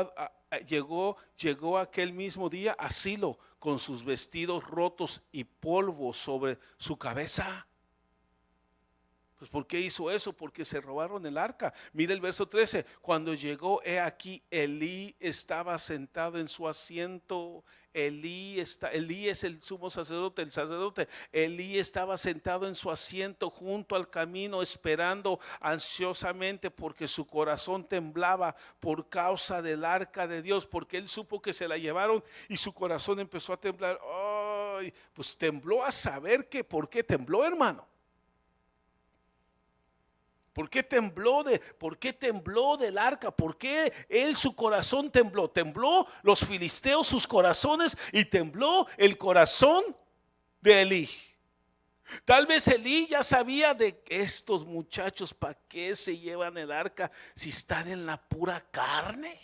aquel mismo día a Silo con sus vestidos rotos y polvo sobre su cabeza. Pues ¿por qué hizo eso? Porque se robaron el arca. Mira el verso 13. Cuando llegó, he aquí, Elí estaba sentado en su asiento. Elí es el sumo sacerdote, el sacerdote. Elí estaba sentado en su asiento junto al camino, esperando ansiosamente, porque su corazón temblaba por causa del arca de Dios, porque él supo que se la llevaron y su corazón empezó a temblar. Ay, pues tembló a saber que por qué tembló, hermano. ¿Por qué tembló del arca? ¿Por qué su corazón tembló? Tembló los filisteos sus corazones y tembló el corazón de Elí. Tal vez Elí ya sabía de estos muchachos, ¿para qué se llevan el arca si están en la pura carne?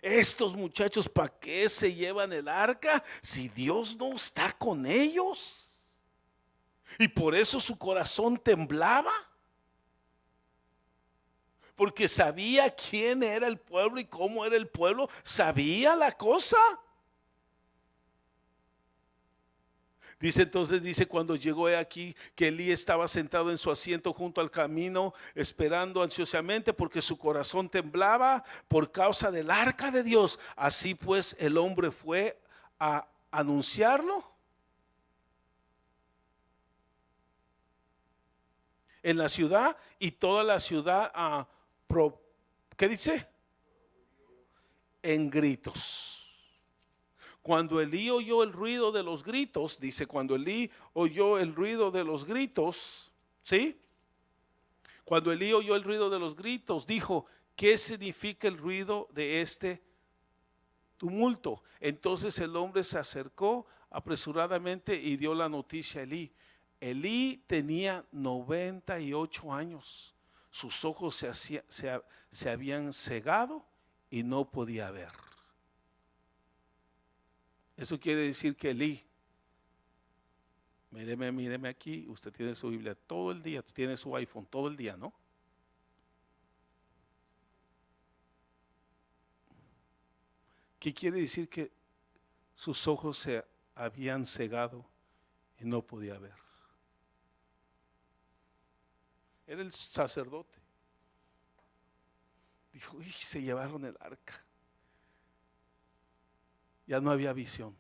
Estos muchachos, ¿para qué se llevan el arca si Dios no está con ellos? Y por eso su corazón temblaba. Porque sabía quién era el pueblo y cómo era el pueblo. Sabía la cosa. Dice cuando llegó aquí que Elí estaba sentado en su asiento junto al camino, esperando ansiosamente porque su corazón temblaba por causa del arca de Dios. Así pues el hombre fue a anunciarlo en la ciudad y toda la ciudad ¿qué dice? En gritos. Cuando Elí oyó el ruido de los gritos, dice, cuando Elí oyó el ruido de los gritos, ¿sí? Cuando Elí oyó el ruido de los gritos, dijo, ¿qué significa el ruido de este tumulto? Entonces el hombre se acercó apresuradamente y dio la noticia a Elí. Elí tenía 98 años. Sus ojos se habían cegado y no podía ver. Eso quiere decir que Elí, míreme aquí, usted tiene su Biblia todo el día, tiene su iPhone todo el día, ¿no? ¿Qué quiere decir? Que sus ojos se habían cegado y no podía ver. Era el sacerdote. Dijo, y se llevaron el arca. Ya no había visión.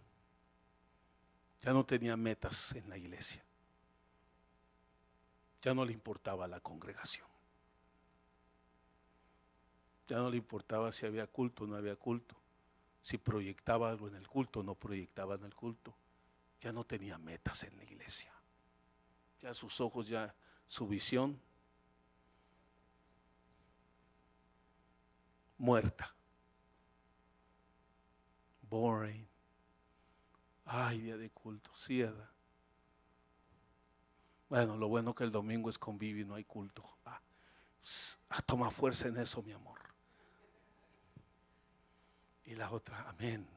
Ya no tenía metas en la iglesia. Ya no le importaba la congregación. Ya no le importaba si había culto o no había culto. Si proyectaba algo en el culto o no proyectaba en el culto. Ya no tenía metas en la iglesia. Ya sus ojos, ya su visión muerta. boring. Ay, día de culto, sí, ¿verdad? Bueno, lo bueno que el domingo es convivio y no hay culto. Toma fuerza en eso, mi amor. Y la otra, amén.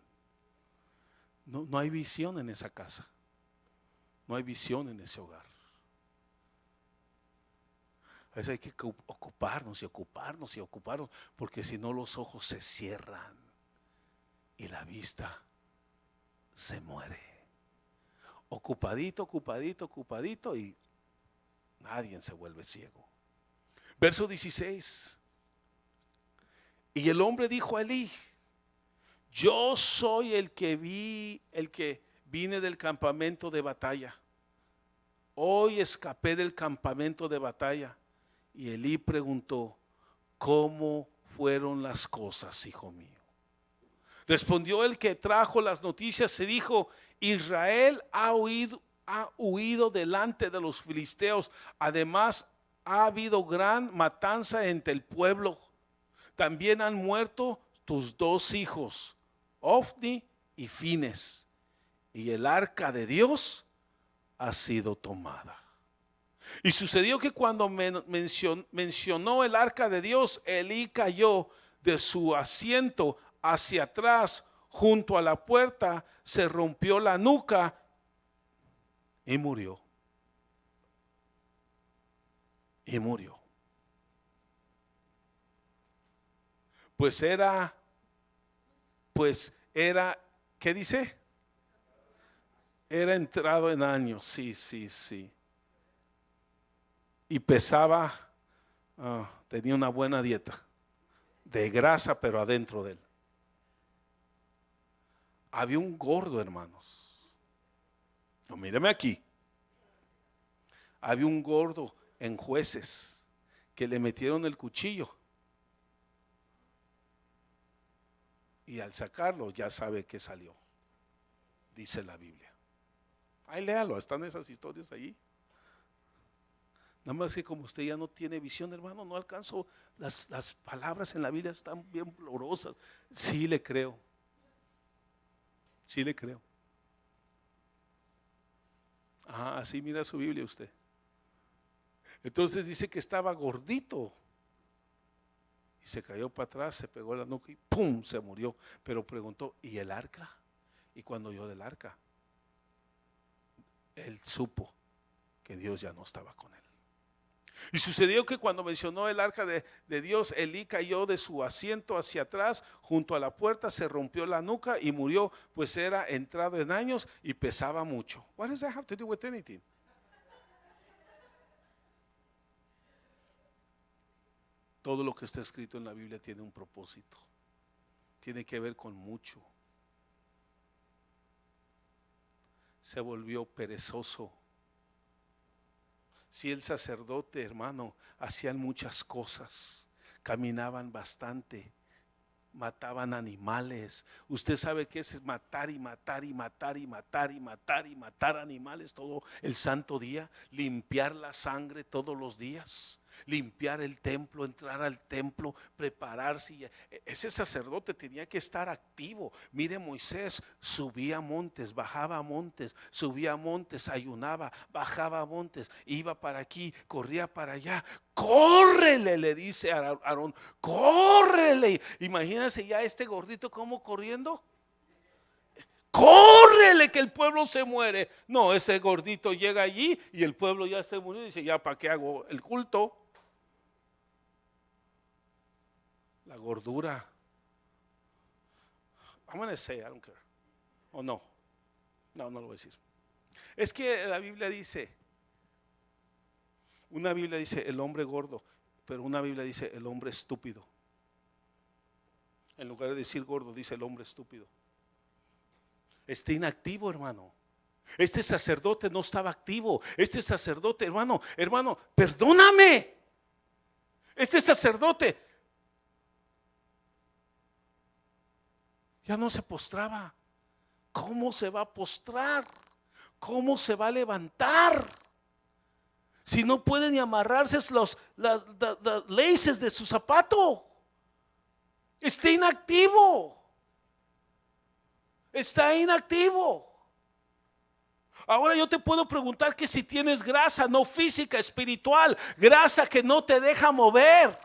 No hay visión en esa casa. No hay visión en ese hogar. A veces hay que ocuparnos y ocuparnos y ocuparnos, porque si no los ojos se cierran y la vista se muere. Ocupadito, ocupadito, ocupadito y nadie se vuelve ciego. Verso 16. Y el hombre dijo a Elí: yo soy el que vine del campamento de batalla. Hoy escapé del campamento de batalla. Y Elí preguntó: ¿cómo fueron las cosas, hijo mío? Respondió el que trajo las noticias y dijo: Israel ha huido delante de los filisteos. Además, ha habido gran matanza entre el pueblo. También han muerto tus 2 hijos, Ofni y Fines, y el arca de Dios ha sido tomada. Y sucedió que cuando mencionó el arca de Dios, Elí cayó de su asiento hacia atrás junto a la puerta, se rompió la nuca y murió. Y murió. Pues era, ¿qué dice? Era entrado en años, sí. Y pesaba, tenía una buena dieta de grasa, pero adentro de él. Había un gordo, hermanos. No, míreme aquí. Había un gordo en Jueces que le metieron el cuchillo. Y al sacarlo ya sabe que salió. Dice la Biblia. Ahí léalo, están esas historias allí. Nada más que como usted ya no tiene visión, hermano, no alcanzo, las palabras en la Biblia están bien dolorosas. Sí le creo. Sí le creo. Así mira su Biblia usted. Entonces dice que estaba gordito. Y se cayó para atrás, se pegó la nuca y ¡pum! Se murió. Pero preguntó: ¿y el arca? Y cuando oyó del arca, él supo que Dios ya no estaba con él. Y sucedió que cuando mencionó el arca de Dios, Elí cayó de su asiento hacia atrás junto a la puerta, se rompió la nuca y murió, pues era entrado en años y pesaba mucho. What does that have to do with anything? Todo lo que está escrito en la Biblia tiene un propósito. Tiene que ver con mucho. Se volvió perezoso. Si el sacerdote, hermano, hacían muchas cosas, caminaban bastante, mataban animales. Usted sabe que es matar y matar y matar y matar y matar y matar animales todo el santo día, limpiar la sangre todos los días, limpiar el templo, entrar al templo, prepararse. Ese sacerdote tenía que estar activo. Mire, Moisés subía montes, bajaba montes, subía montes, ayunaba, bajaba montes, iba para aquí, corría para allá. Córrele, le dice a Aarón, córrele. Imagínense ya este gordito como corriendo. Córrele que el pueblo se muere. No, ese gordito llega allí y el pueblo ya se murió y dice: ya, ¿para qué hago el culto? La gordura. I'm gonna say, I don't care. ¿O no? No lo voy a decir. Es que la Biblia dice, una Biblia dice el hombre gordo, pero una Biblia dice el hombre estúpido. En lugar de decir gordo, dice el hombre estúpido. Está inactivo, hermano. Este sacerdote no estaba activo. Este sacerdote, hermano, perdóname. Este sacerdote ya no se postraba. ¿Cómo se va a postrar? ¿Cómo se va a levantar? Si no puede ni amarrarse las laces de su zapato. Está inactivo. Está inactivo. Ahora yo te puedo preguntar que si tienes grasa no física, espiritual, grasa que no te deja mover,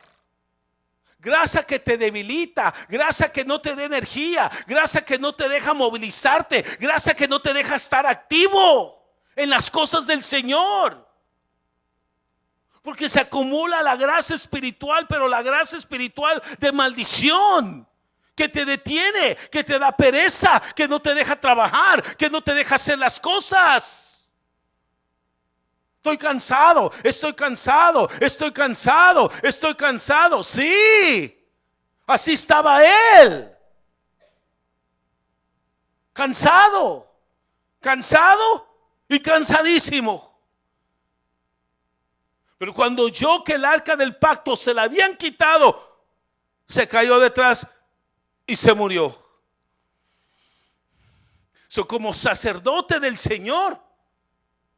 grasa que te debilita, grasa que no te da energía, grasa que no te deja movilizarte, grasa que no te deja estar activo en las cosas del Señor. Porque se acumula la grasa espiritual, pero la grasa espiritual de maldición, que te detiene, que te da pereza, que no te deja trabajar, que no te deja hacer las cosas. Estoy cansado, estoy cansado, estoy cansado, estoy cansado. Sí, así estaba él. Cansado, cansado y cansadísimo. Pero cuando oyó que el arca del pacto se la habían quitado, se cayó detrás y se murió. Como sacerdote del Señor,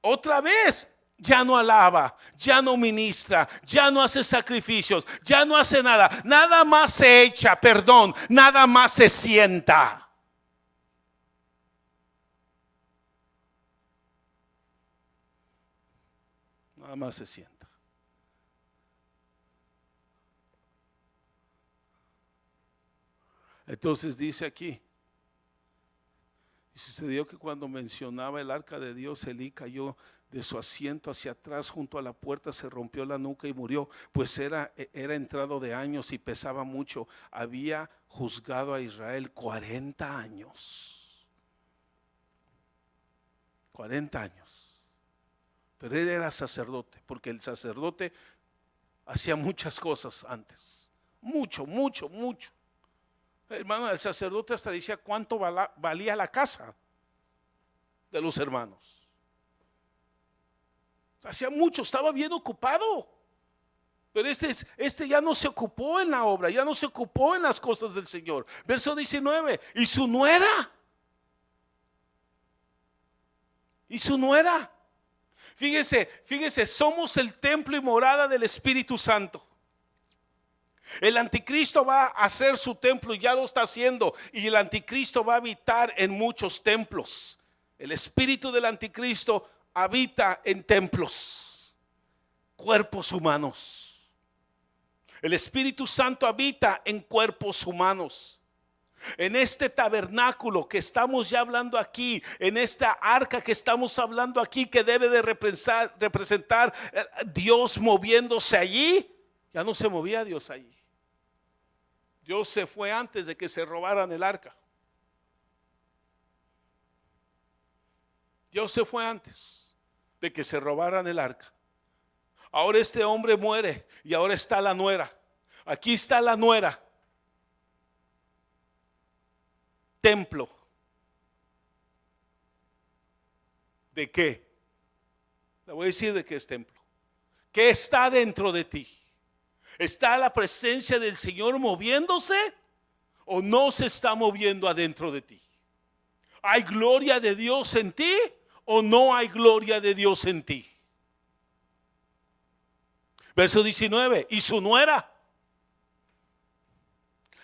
otra vez ya no alaba, ya no ministra, ya no hace sacrificios, ya no hace nada. Nada más se echa, perdón, nada más se sienta. Nada más se sienta. Entonces dice aquí, y sucedió que cuando mencionaba el arca de Dios, Elí cayó de su asiento hacia atrás junto a la puerta, se rompió la nuca y murió, pues era entrado de años y pesaba mucho. Había juzgado a Israel 40 años. 40 años. Pero él era sacerdote, porque el sacerdote hacía muchas cosas antes. Mucho. Hermano, el sacerdote hasta decía cuánto valía la casa de los hermanos. Hacía mucho, estaba bien ocupado. Pero este ya no se ocupó en la obra, ya no se ocupó en las cosas del Señor. Verso 19, y su nuera. Fíjese, somos el templo y morada del Espíritu Santo. El anticristo va a hacer su templo y ya lo está haciendo, y el anticristo va a habitar en muchos templos. El espíritu del anticristo habita en templos, cuerpos humanos. El Espíritu Santo habita en cuerpos humanos. En este tabernáculo que estamos ya hablando aquí, en esta arca que estamos hablando aquí, que debe de representar Dios moviéndose allí, ya no se movía Dios allí. Dios se fue antes de que se robaran el arca. Dios se fue antes de que se robaran el arca. Ahora este hombre muere y ahora está la nuera. Aquí está la nuera. Templo. ¿De qué? Le voy a decir de qué es templo. ¿Qué está dentro de ti? ¿Está la presencia del Señor moviéndose o no se está moviendo adentro de ti? ¿Hay gloria de Dios en ti o no hay gloria de Dios en ti? Verso 19, y su nuera,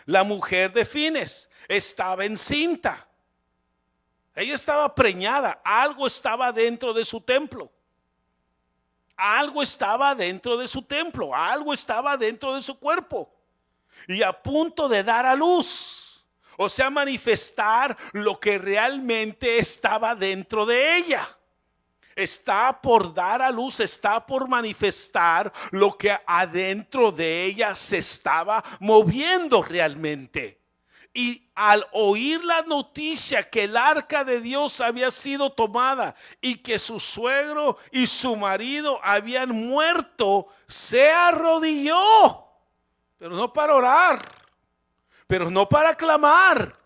la mujer de Fines, estaba encinta. Ella estaba preñada, algo estaba dentro de su templo. Algo estaba dentro de su templo, algo estaba dentro de su cuerpo. Y a punto de dar a luz, o sea, manifestar lo que realmente estaba dentro de ella. Está por dar a luz, está por manifestar lo que adentro de ella se estaba moviendo realmente. Y al oír la noticia que el arca de Dios había sido tomada y que su suegro y su marido habían muerto, se arrodilló, pero no para orar, pero no para clamar.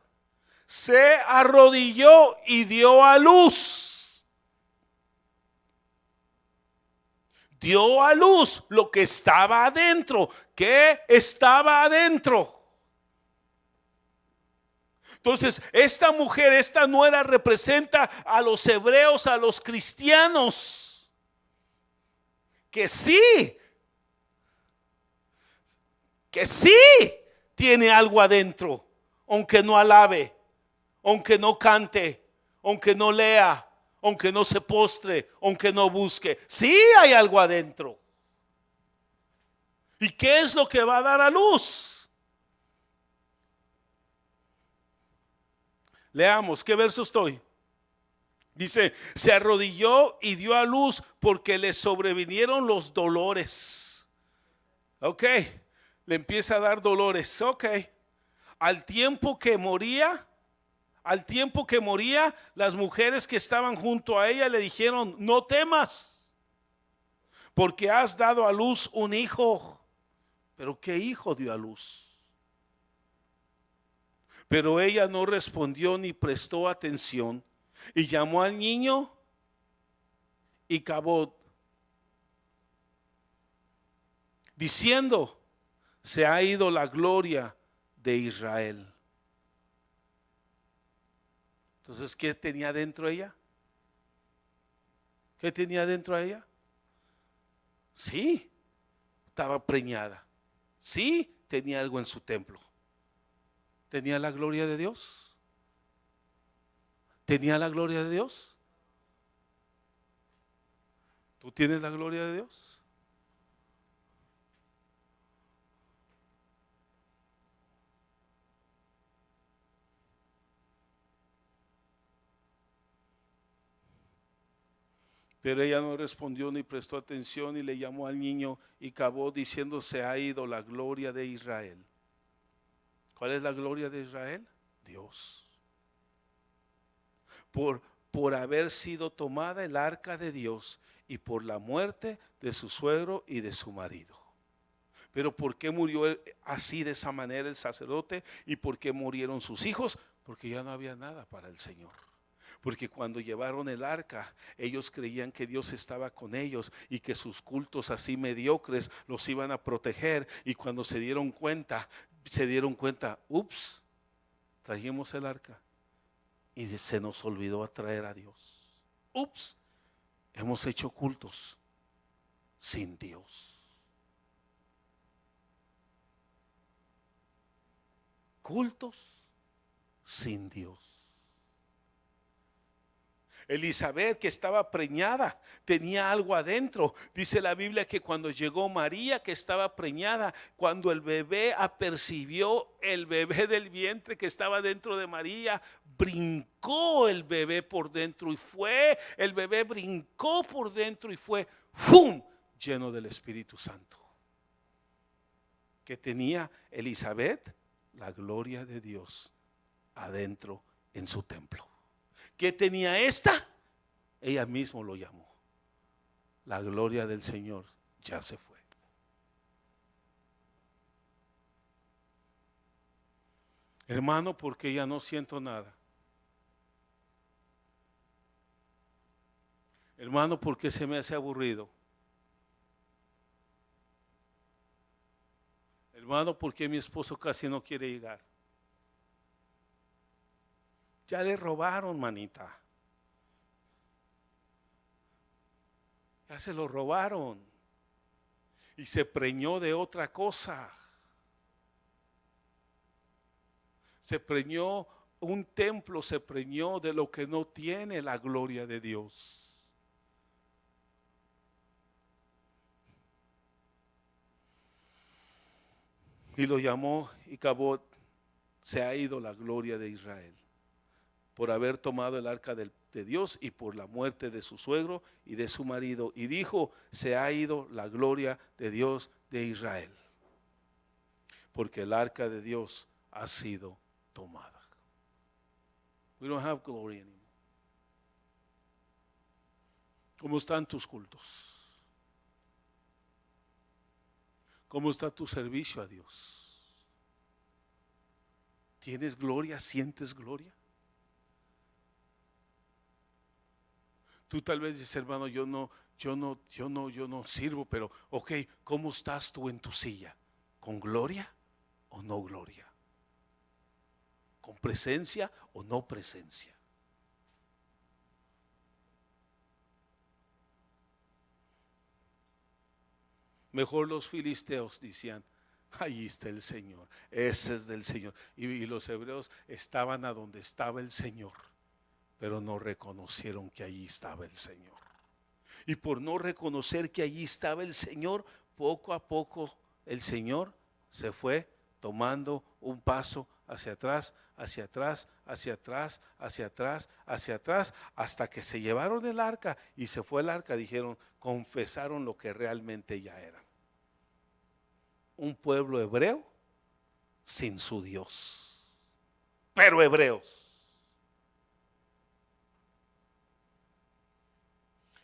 Se arrodilló y dio a luz. Dio a luz lo que estaba adentro. ¿Qué estaba adentro? Entonces, esta mujer, esta nuera representa a los hebreos, a los cristianos, que sí tiene algo adentro, aunque no alabe, aunque no cante, aunque no lea, aunque no se postre, aunque no busque. Sí hay algo adentro. ¿Y qué es lo que va a dar a luz? Leamos, ¿qué verso estoy? Dice, se arrodilló y dio a luz porque le sobrevinieron los dolores. Ok, le empieza a dar dolores. Ok, al tiempo que moría, las mujeres que estaban junto a ella le dijeron, no temas, porque has dado a luz un hijo. Pero ¿qué hijo dio a luz? Pero ella no respondió ni prestó atención y llamó al niño Icabod, diciendo, se ha ido la gloria de Israel. Entonces, ¿qué tenía dentro ella? ¿Qué tenía dentro ella? Sí, estaba preñada. Sí, tenía algo en su templo. ¿Tenía la gloria de Dios? ¿Tenía la gloria de Dios? ¿Tú tienes la gloria de Dios? Pero ella no respondió ni prestó atención y le llamó al niño y acabó diciendo, se ha ido la gloria de Israel. ¿Cuál es la gloria de Israel? Dios. Por haber sido tomada el arca de Dios y por la muerte de su suegro y de su marido. Pero ¿por qué murió así de esa manera el sacerdote? ¿Y por qué murieron sus hijos? Porque ya no había nada para el Señor. Porque cuando llevaron el arca, ellos creían que Dios estaba con ellos y que sus cultos así mediocres los iban a proteger. Y cuando se dieron cuenta, ups, trajimos el arca y se nos olvidó atraer a Dios. Ups, hemos hecho cultos sin Dios. Cultos sin Dios. Elizabeth, que estaba preñada, tenía algo adentro. Dice la Biblia que cuando llegó María, que estaba preñada, cuando el bebé apercibió el bebé del vientre que estaba dentro de María, brincó el bebé por dentro y fue, el bebé brincó por dentro y fue, ¡fum!, lleno del Espíritu Santo. Que tenía Elizabeth la gloria de Dios adentro en su templo. ¿Qué tenía esta? Ella misma lo llamó. La gloria del Señor ya se fue. Hermano, porque ya no siento nada. Hermano, porque se me hace aburrido. Hermano, porque mi esposo casi no quiere llegar. Ya le robaron, manita. Ya se lo robaron. Y se preñó de otra cosa. Se preñó, un templo se preñó de lo que no tiene la gloria de Dios. Y lo llamó Icabod, se ha ido la gloria de Israel, por haber tomado el arca de Dios y por la muerte de su suegro y de su marido. Y dijo, se ha ido la gloria de Dios de Israel, porque el arca de Dios ha sido tomada. We don't have glory anymore. ¿Cómo están tus cultos? ¿Cómo está tu servicio a Dios? ¿Tienes gloria? ¿Sientes gloria? Tú tal vez dices, hermano, yo no sirvo, pero ok, ¿cómo estás tú en tu silla? ¿Con gloria o no gloria? ¿Con presencia o no presencia? Mejor los filisteos decían, Allí está el Señor, ese es del Señor. Y los hebreos estaban a donde estaba el Señor, pero no reconocieron que allí estaba el Señor. Y por no reconocer que allí estaba el Señor, poco a poco el Señor se fue tomando un paso hacia atrás, hacia atrás, hacia atrás, hacia atrás, hacia atrás, hasta que se llevaron el arca y se fue el arca. Dijeron, confesaron lo que realmente ya eran: un pueblo hebreo sin su Dios, pero hebreos.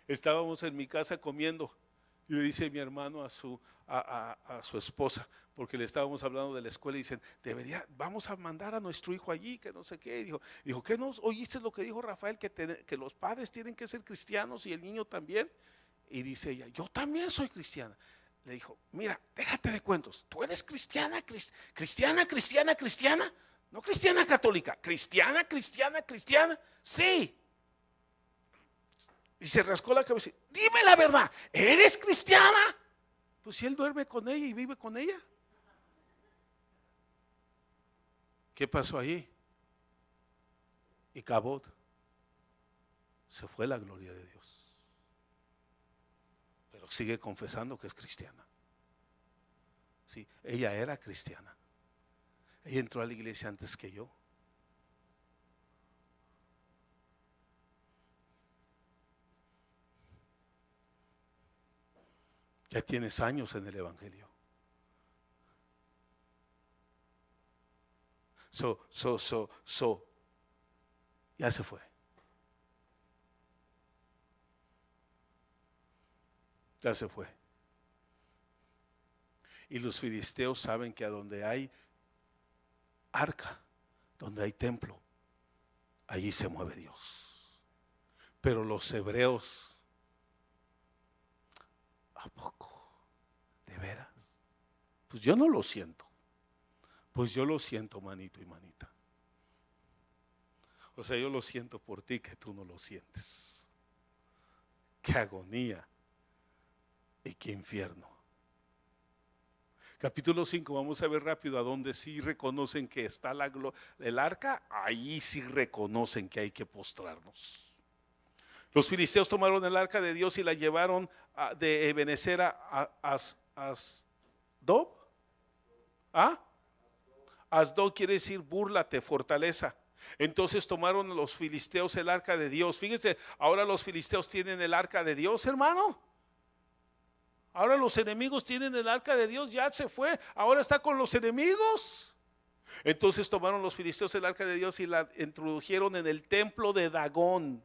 Estábamos en mi casa comiendo y le dice mi hermano a su esposa, porque le estábamos hablando de la escuela, y dicen, vamos a mandar a nuestro hijo allí, que no sé qué. Y dijo, ¿qué no oíste lo que dijo Rafael? Que los padres tienen que ser cristianos y el niño también. Y dice ella, yo también soy cristiana. Le dijo, mira, déjate de cuentos, tú eres cristiana, cristiana, no cristiana católica, cristiana, sí. Y se rascó la cabeza, dime la verdad, ¿eres cristiana? Pues si él duerme con ella y vive con ella. ¿Qué pasó ahí? Y Cabot, se fue la gloria de Dios, pero sigue confesando que es cristiana. Sí, ella era cristiana. Ella entró a la iglesia antes que yo. Ya tienes años en el evangelio. Ya se fue. Ya se fue. Y los filisteos saben que a donde hay arca, donde hay templo, allí se mueve Dios. Pero los hebreos, ¿a poco? ¿De veras? Pues yo no lo siento. Pues yo lo siento, manito y manita. O sea, yo lo siento por ti, que tú no lo sientes. Qué agonía y qué infierno. Capítulo 5, vamos a ver rápido a donde sí reconocen que está el arca. Ahí sí reconocen que hay que postrarnos. Los filisteos tomaron el arca de Dios y la llevaron de Ebenezer a Asdod. Asdod quiere decir búrlate, fortaleza. Entonces tomaron los filisteos el arca de Dios. Fíjense, ahora los filisteos tienen el arca de Dios, hermano. Ahora los enemigos tienen el arca de Dios, ya se fue, ahora está con los enemigos. Entonces tomaron los filisteos el arca de Dios y la introdujeron en el templo de Dagón.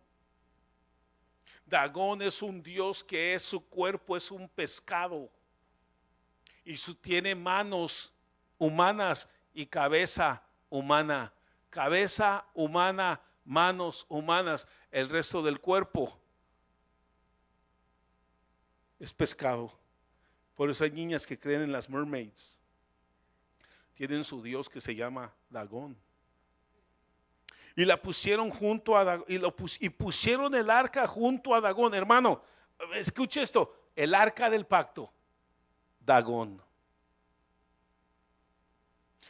Dagón es un dios que su cuerpo es un pescado y tiene manos humanas y cabeza humana. Cabeza humana, manos humanas, el resto del cuerpo es pescado. Por eso hay niñas que creen en las mermaids. Tienen su dios que se llama Dagón. Y la pusieron junto a Dagón, y pusieron el arca junto a Dagón. Hermano, escuche esto: el arca del pacto, Dagón.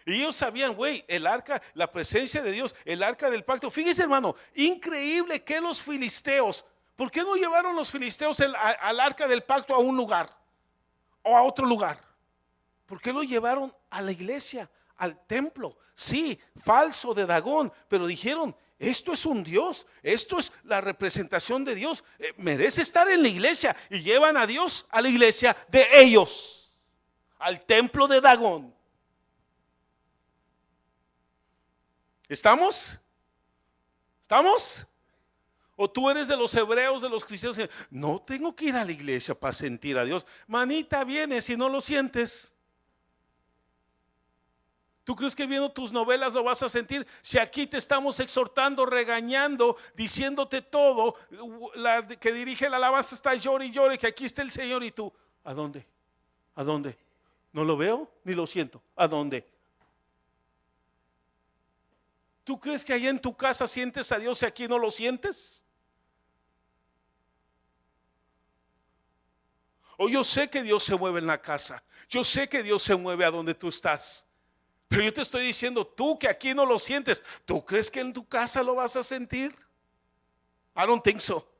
Y ellos sabían, güey, el arca, la presencia de Dios, el arca del pacto. Fíjese, hermano, increíble que los filisteos, ¿por qué no llevaron los filisteos al arca del pacto a un lugar o a otro lugar? ¿Por qué lo llevaron a la iglesia, al templo? Sí, falso de Dagón, pero dijeron, esto es un Dios, esto es la representación de Dios, merece estar en la iglesia. Y llevan a Dios a la iglesia de ellos, al templo de Dagón. ¿Estamos? ¿Estamos? O tú eres de los hebreos, de los cristianos, no tengo que ir a la iglesia para sentir a Dios. Manita, vienes si no lo sientes. ¿Tú crees que viendo tus novelas lo vas a sentir? Si aquí te estamos exhortando, regañando, diciéndote todo, la que dirige la alabanza está llore y llore, que aquí está el Señor, y tú, ¿a dónde? ¿A dónde? ¿No lo veo ni lo siento? ¿A dónde? ¿Tú crees que allá en tu casa sientes a Dios y aquí no lo sientes? O yo sé que Dios se mueve en la casa. Yo sé que Dios se mueve a donde tú estás. Pero yo te estoy diciendo, tú que aquí no lo sientes, ¿tú crees que en tu casa lo vas a sentir? I don't think so.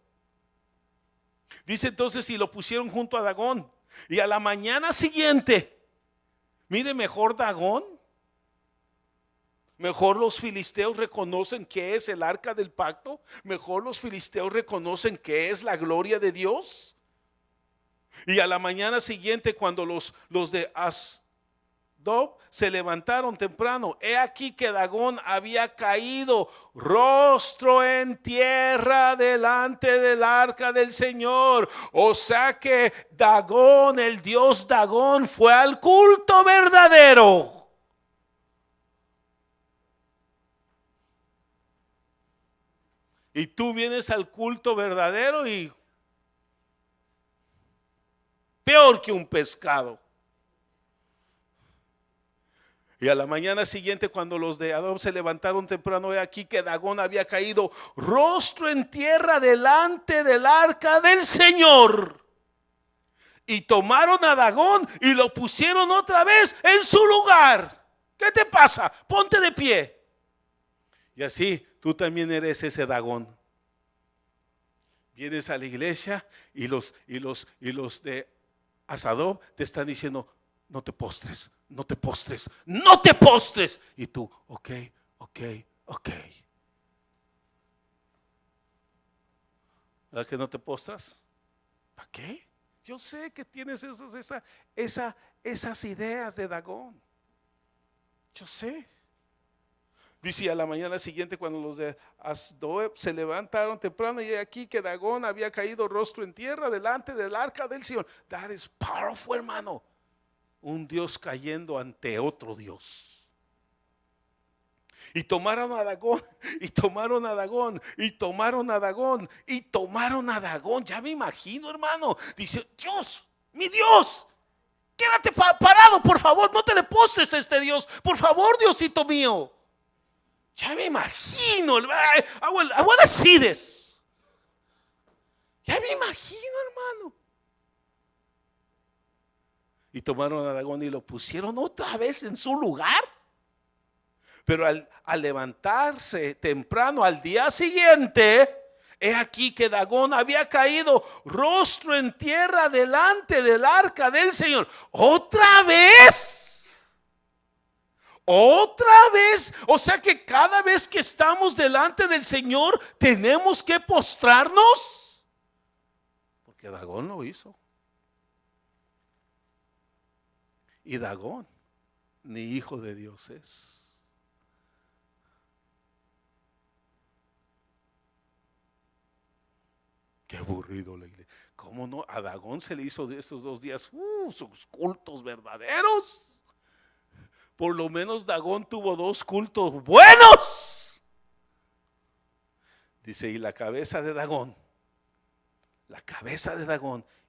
Dice entonces, y lo pusieron junto a Dagón. Y a la mañana siguiente, mire, mejor Dagón, mejor los filisteos reconocen que es el arca del pacto. Mejor los filisteos reconocen que es la gloria de Dios. Y a la mañana siguiente, cuando los de Asdod se levantaron temprano, he aquí que Dagón había caído rostro en tierra delante del arca del Señor. O sea que Dagón, el dios Dagón, fue al culto verdadero. Y tú vienes al culto verdadero y peor que un pescado. Y a la mañana siguiente, cuando los de Adón se levantaron temprano, he aquí que Dagón había caído rostro en tierra delante del arca del Señor. Y tomaron a Dagón y lo pusieron otra vez en su lugar. ¿Qué te pasa? Ponte de pie. Y así tú también eres ese Dagón. Vienes a la iglesia y los de Asdod te están diciendo, no te postres, no te postres, no te postres. Y tú, ok. ¿Verdad que no te postras? ¿Para qué? Yo sé que tienes esas ideas de Dagón. Yo sé. Dice, a la mañana siguiente, cuando los de Asdod se levantaron temprano, y aquí que Dagón había caído rostro en tierra delante del arca del Señor. That is powerful, hermano. Un Dios cayendo ante otro Dios. Y tomaron a Dagón, y tomaron a Dagón, y tomaron a Dagón, y tomaron a Dagón. Ya me imagino, hermano. Dice, Dios, mi Dios, quédate parado, por favor, no te le postres a este Dios. Por favor, Diosito mío. Ya me imagino. I want to see this. Ya me imagino, hermano. Y tomaron a Dagón y lo pusieron otra vez en su lugar. Pero al levantarse temprano al día siguiente, he aquí que Dagón había caído rostro en tierra delante del arca del Señor. Otra vez. Otra vez. O sea que cada vez que estamos delante del Señor tenemos que postrarnos. Porque Dagón lo hizo. Y Dagón ni hijo de Dios es. Qué aburrido la iglesia. ¿Cómo no? A Dagón se le hizo de estos 2 días sus cultos verdaderos. Por lo menos Dagón tuvo 2 cultos buenos. Dice, y la cabeza de Dagón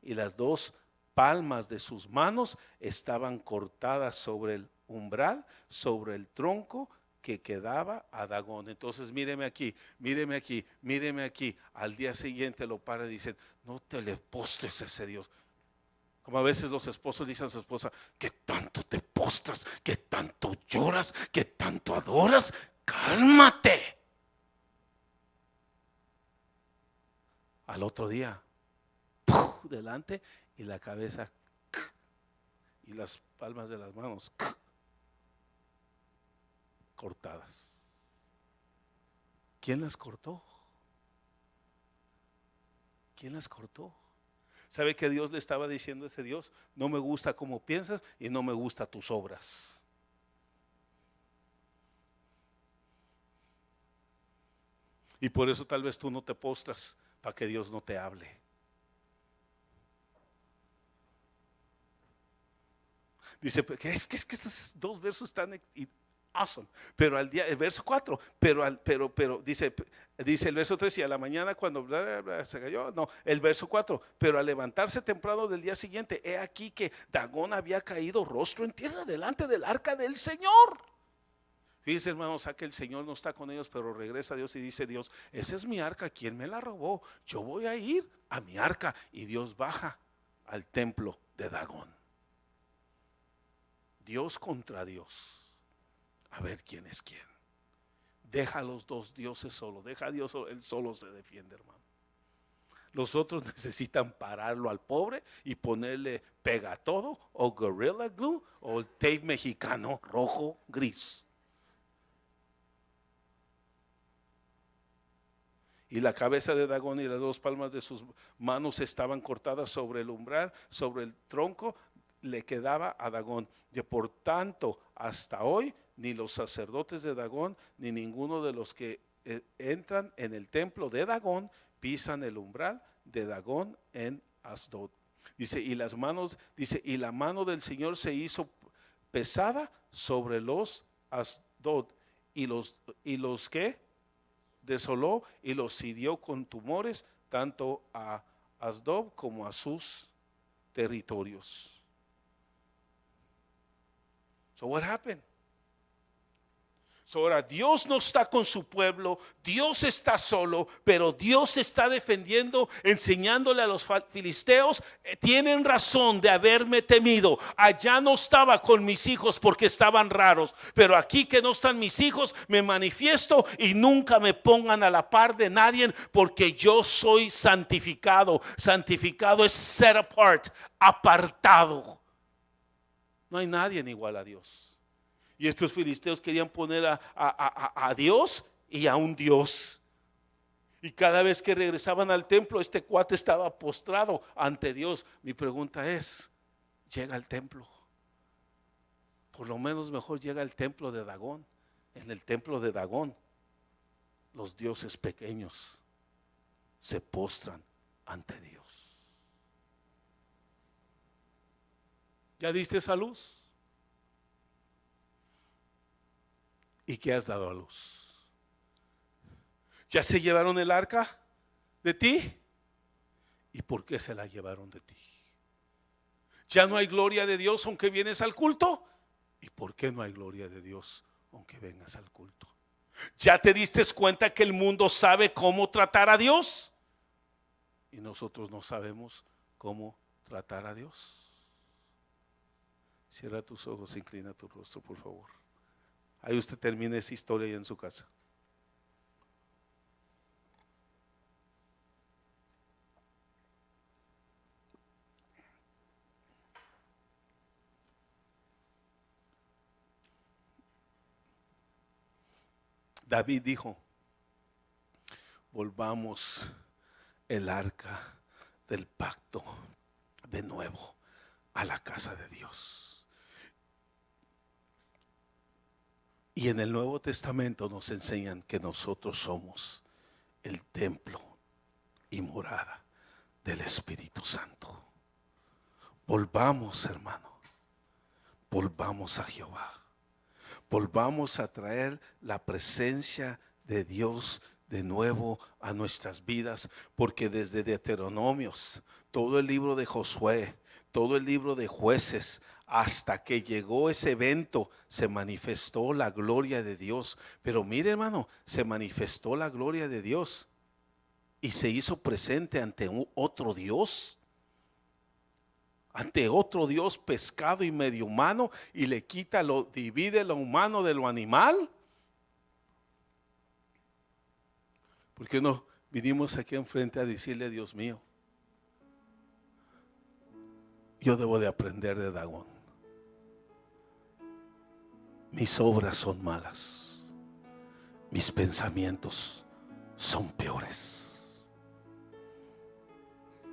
y las 2 palmas de sus manos estaban cortadas sobre el umbral, sobre el tronco que quedaba a Dagón. Entonces míreme aquí. Al día siguiente lo paran y dicen, no te le postres a ese Dios. Como a veces los esposos dicen a su esposa, que tanto te postras, que tanto lloras, que tanto adoras, cálmate. Al otro día, delante, y la cabeza y las palmas de las manos cortadas. ¿Quién las cortó? ¿Quién las cortó? ¿Sabe que Dios le estaba diciendo a ese Dios? No me gusta cómo piensas y no me gusta tus obras. Y por eso tal vez tú no te postras, para que Dios no te hable. Dice, es que estos 2 versos están awesome. Pero al día, el verso 4, pero dice el verso 3, y a la mañana cuando se cayó, no, el verso 4, pero al levantarse temprano del día siguiente, he aquí que Dagón había caído rostro en tierra delante del arca del Señor. Fíjense, hermanos, que el Señor no está con ellos, pero regresa a Dios y dice Dios, esa es mi arca, ¿quién me la robó? Yo voy a ir a mi arca. Y Dios baja al templo de Dagón. Dios contra Dios. A ver quién es quién. Deja a los dos dioses solo. Deja a Dios solo. Él solo se defiende, hermano. Los otros necesitan pararlo al pobre y ponerle pega todo o Gorilla Glue o el tape mexicano rojo, gris. Y la cabeza de Dagón y las dos palmas de sus manos estaban cortadas sobre el umbral, sobre el tronco le quedaba a Dagón. Y por tanto, hasta hoy, ni los sacerdotes de Dagón, ni ninguno de los que entran en el templo de Dagón, pisan el umbral de Dagón en Asdod. Dice, y las manos, dice, y la mano del Señor se hizo pesada sobre los Asdod, y los que desoló y los hirió con tumores, tanto a Asdod como a sus territorios. So what happened? So ahora Dios no está con su pueblo, Dios está solo, pero Dios está defendiendo, enseñándole a los filisteos, tienen razón de haberme temido. Allá no estaba con mis hijos porque estaban raros, pero aquí que no están mis hijos, me manifiesto y nunca me pongan a la par de nadie, porque yo soy santificado. Santificado es set apart, apartado. No hay nadie igual a Dios. Y estos filisteos querían poner a Dios y a un Dios. Y cada vez que regresaban al templo, este cuate estaba postrado ante Dios. Mi pregunta es, ¿llega al templo? Por lo menos mejor llega al templo de Dagón. En el templo de Dagón, los dioses pequeños se postran ante Dios. ¿Ya diste esa luz? ¿Y qué has dado a luz? ¿Ya se llevaron el arca de ti? ¿Y por qué se la llevaron de ti? ¿Ya no hay gloria de Dios aunque vienes al culto? ¿Y por qué no hay gloria de Dios aunque vengas al culto? ¿Ya te diste cuenta que el mundo sabe cómo tratar a Dios? Y nosotros no sabemos cómo tratar a Dios. Cierra tus ojos, inclina tu rostro, por favor. Ahí usted termina esa historia ahí en su casa. David dijo, volvamos el arca del pacto de nuevo a la casa de Dios. Y en el Nuevo Testamento nos enseñan que nosotros somos el templo y morada del Espíritu Santo. Volvamos, hermano, volvamos a Jehová. Volvamos a traer la presencia de Dios de nuevo a nuestras vidas, porque desde Deuteronomios, todo el libro de Josué, todo el libro de Jueces, hasta que llegó ese evento, se manifestó la gloria de Dios. Pero mire, hermano, se manifestó la gloria de Dios y se hizo presente ante otro Dios, ante otro Dios pescado y medio humano, y le quita, divide lo humano de lo animal. ¿Por qué no vinimos aquí enfrente a decirle, Dios mío, yo debo de aprender de Dagón? Mis obras son malas, mis pensamientos son peores.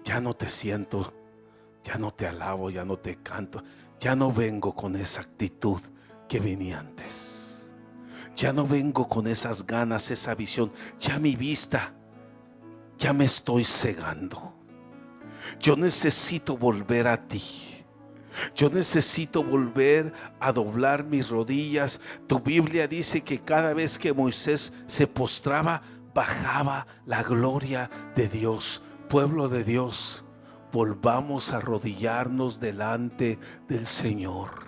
Ya no te siento, ya no te alabo, ya no te canto, ya no vengo con esa actitud que venía antes. Ya no vengo con esas ganas, esa visión. Ya mi vista, ya me estoy cegando. Yo necesito volver a ti. Yo necesito volver a doblar mis rodillas. Tu Biblia dice que cada vez que Moisés se postraba, bajaba la gloria de Dios. Pueblo de Dios, volvamos a arrodillarnos delante del Señor.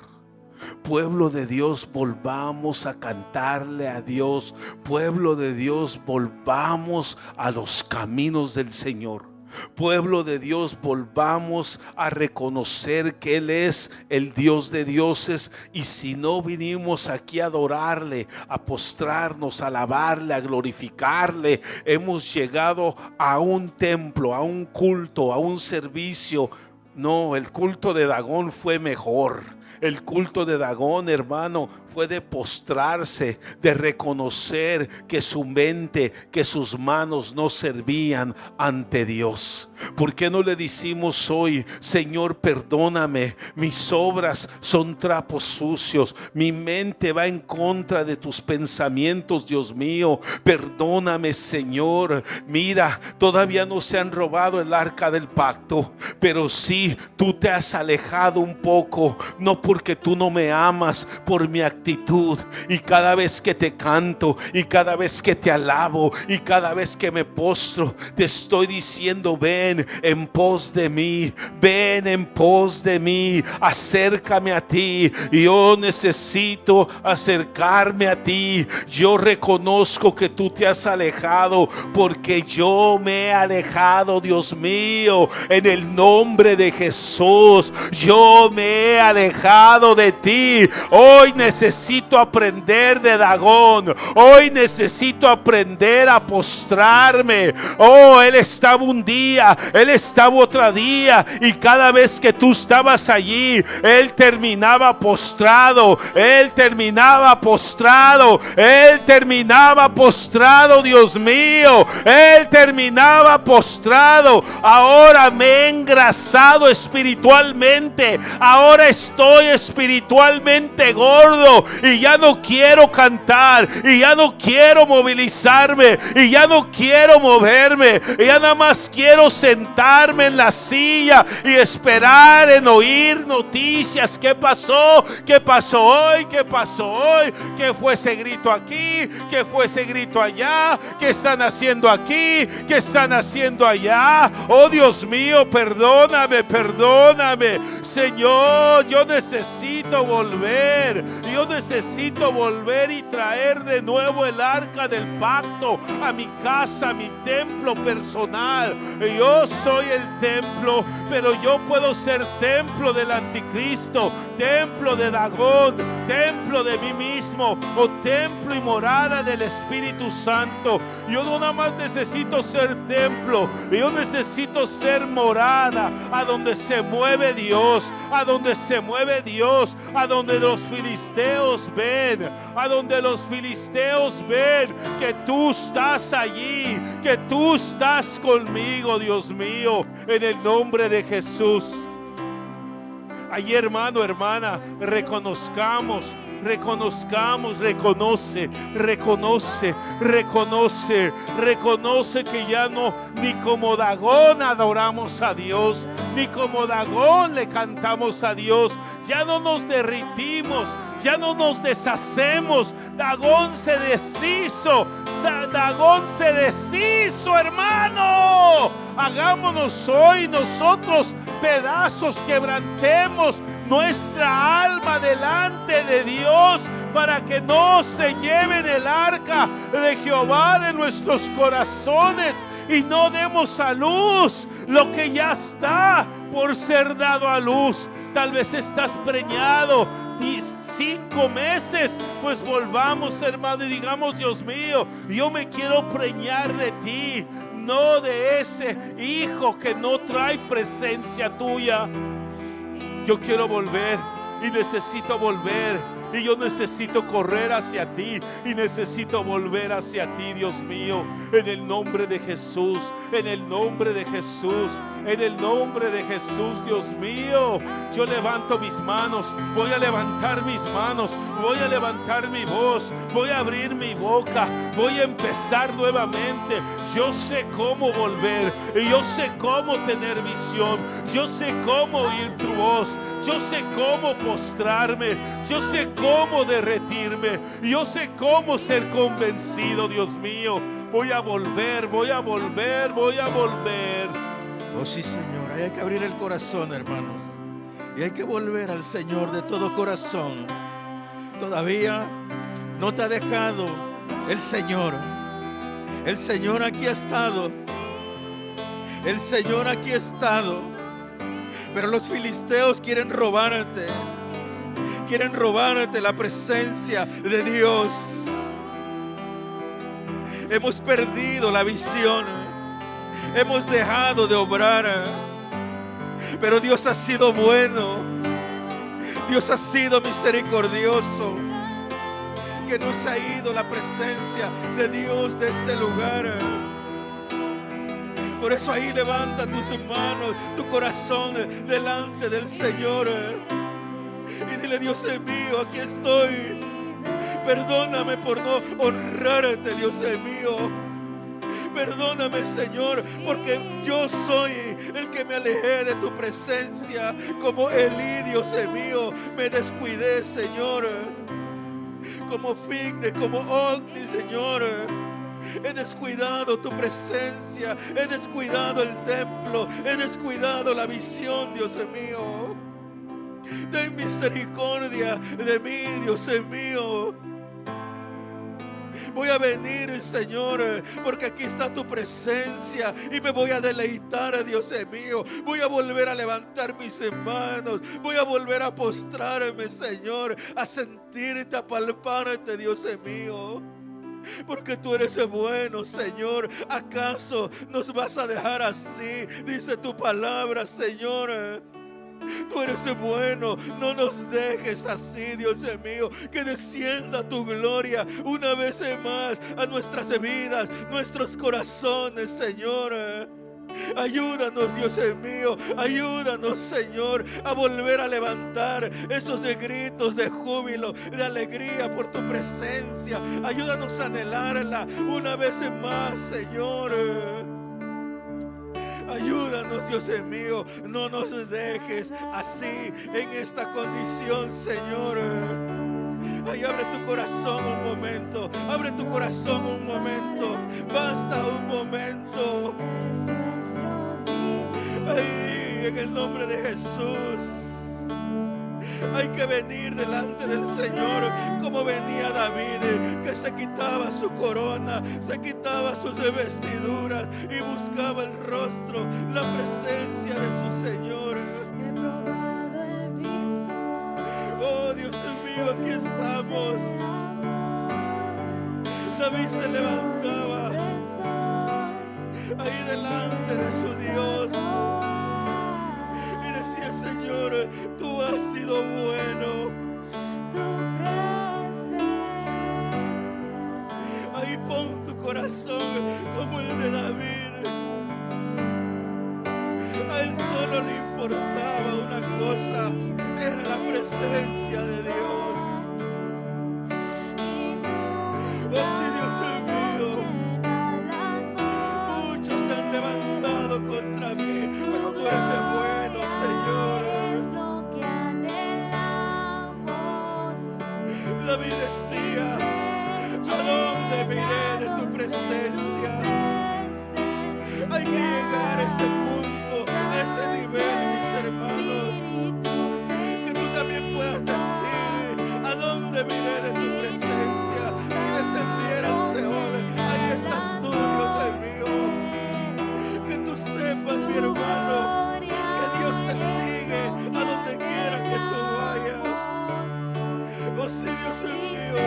Pueblo de Dios, volvamos a cantarle a Dios. Pueblo de Dios, volvamos a los caminos del Señor. Pueblo de Dios, volvamos a reconocer que Él es el Dios de dioses. Y si no vinimos aquí a adorarle, a postrarnos, a alabarle, a glorificarle, hemos llegado a un templo, a un culto, a un servicio. No, el culto de Dagón fue mejor. El culto de Dagón, hermano, fue de postrarse, de reconocer que su mente, que sus manos no servían ante Dios. ¿Por qué no le decimos hoy: Señor, perdóname, mis obras son trapos sucios, mi mente va en contra de tus pensamientos, Dios mío, perdóname, Señor. Mira, todavía no se han robado el arca del pacto, pero sí, tú te has alejado un poco, no porque tú no me amas, por mi actitud. Y cada vez que te canto, y cada vez que te alabo, y cada vez que me postro, te estoy diciendo: ven en pos de mí, ven en pos de mí, acércame a ti. Yo necesito acercarme a ti. Yo reconozco que tú te has alejado, porque yo me he alejado, Dios mío. En el nombre de Jesús, yo me he alejado de ti. Hoy necesito aprender de Dagón. Hoy necesito aprender a postrarme. Oh, él estaba un día, él estaba otro día, y cada vez que tú estabas allí, él terminaba postrado. Él terminaba postrado. Él terminaba postrado, Dios mío. Él terminaba postrado. Ahora me he engrasado espiritualmente. Ahora estoy espiritualmente gordo, y ya no quiero cantar, y ya no quiero movilizarme, y ya no quiero moverme, y ya nada más quiero sentarme en la silla y esperar en oír noticias. ¿Qué pasó? ¿Qué pasó hoy? ¿Qué pasó hoy? ¿Qué fue ese grito aquí? ¿Qué fue ese grito allá? ¿Qué están haciendo aquí? ¿Qué están haciendo allá? Oh, Dios mío, perdóname, perdóname, Señor. Yo necesito volver. Yo necesito volver y traer de nuevo el arca del pacto a mi casa, a mi templo personal. Yo soy el templo, pero yo puedo ser templo del anticristo, templo de Dagón, templo de mí mismo, o templo y morada del Espíritu Santo. Yo no nada más necesito ser templo, yo necesito ser morada, a donde se mueve Dios, a donde se mueve Dios, a donde los filisteos ven, a donde los filisteos ven que tú estás allí, que tú estás conmigo, Dios mío, en el nombre de Jesús. Allí, hermano, hermana, reconozcamos, reconoce que ya no, ni como Dagón adoramos a Dios, ni como Dagón le cantamos a Dios. Ya no nos derritimos, ya no nos deshacemos. Dagón se deshizo, hermano. Hagámonos hoy nosotros pedazos, quebrantemos nuestra alma delante de Dios, para que no se lleven el arca de Jehová de nuestros corazones, y no demos a luz lo que ya está por ser dado a luz. Tal vez estás preñado 5 meses, pues volvamos, hermano, y digamos: Dios mío, yo me quiero preñar de ti, no de ese hijo que no trae presencia tuya. Yo quiero volver y necesito volver. Y yo necesito correr hacia ti, y necesito volver hacia ti, Dios mío, en el nombre de Jesús, en el nombre de Jesús, en el nombre de Jesús, Dios mío. Yo levanto mis manos, voy a levantar mis manos, voy a levantar mi voz, voy a abrir mi boca, voy a empezar nuevamente. Yo sé cómo volver, y yo sé cómo tener visión, yo sé cómo oír tu voz, yo sé cómo postrarme, yo sé cómo derretirme, yo sé cómo ser convencido, Dios mío. Voy a volver, voy a volver, voy a volver. Oh sí, Señor, hay que abrir el corazón, hermanos, y hay que volver al Señor de todo corazón. Todavía no te ha dejado el Señor. El Señor aquí ha estado. El Señor aquí ha estado, pero los filisteos quieren robarte. Quieren robarte la presencia de Dios. Hemos perdido la visión. Hemos dejado de obrar. Pero Dios ha sido bueno. Dios ha sido misericordioso. Que no se ha ido la presencia de Dios de este lugar. Por eso ahí levanta tus manos, tu corazón delante del Señor. Y dile: Dios mío, aquí estoy. Perdóname por no honrarte, Dios mío. Perdóname, Señor, porque yo soy el que me alejé de tu presencia. Como Elí, Dios mío, me descuidé, Señor. Como Figne, como Ogni, Señor. He descuidado tu presencia. He descuidado el templo. He descuidado la visión, Dios mío. Ten misericordia de mí, Dios mío. Voy a venir, Señor, porque aquí está tu presencia y me voy a deleitar, Dios mío. Voy a volver a levantar mis manos. Voy a volver a postrarme, Señor, a sentirte, a palparte, Dios mío. Porque tú eres bueno, Señor. ¿Acaso nos vas a dejar así? Dice tu palabra, Señor. Tú eres bueno, no nos dejes así, Dios mío. Que descienda tu gloria una vez más a nuestras vidas, nuestros corazones, Señor. Ayúdanos, Dios mío, ayúdanos, Señor, a volver a levantar esos gritos de júbilo, de alegría por tu presencia. Ayúdanos a anhelarla una vez más, Señor. Ayúdanos, Dios mío, no nos dejes así en esta condición, Señor. Ay, abre tu corazón un momento, abre tu corazón un momento, basta un momento. Ay, en el nombre de Jesús. Hay que venir delante del Señor como venía David, que se quitaba su corona, se quitaba sus vestiduras y buscaba el rostro, la presencia de su Señor. Oh, Dios mío, aquí estamos. David se levantaba ahí delante de su Dios. Decía: Señor, tú has sido bueno. Ahí pon tu corazón como el de David. A él solo le importaba una cosa: era la presencia de Dios. Oh, sí, Dios mío, muchos se han levantado contra mí, pero tú eres bueno, Señor. David decía: ¿a dónde me iré de tu presencia? Hay que llegar a ese punto, a ese nivel, mis hermanos, que tú también puedas decir: ¿a dónde me iré de tu presencia? Si descendiera al Seol, ahí estás tú, Dios mío. Que tú sepas, mi hermano, que Dios te sigue a donde quiera que tú vayas. Oh, sí, Dios mío.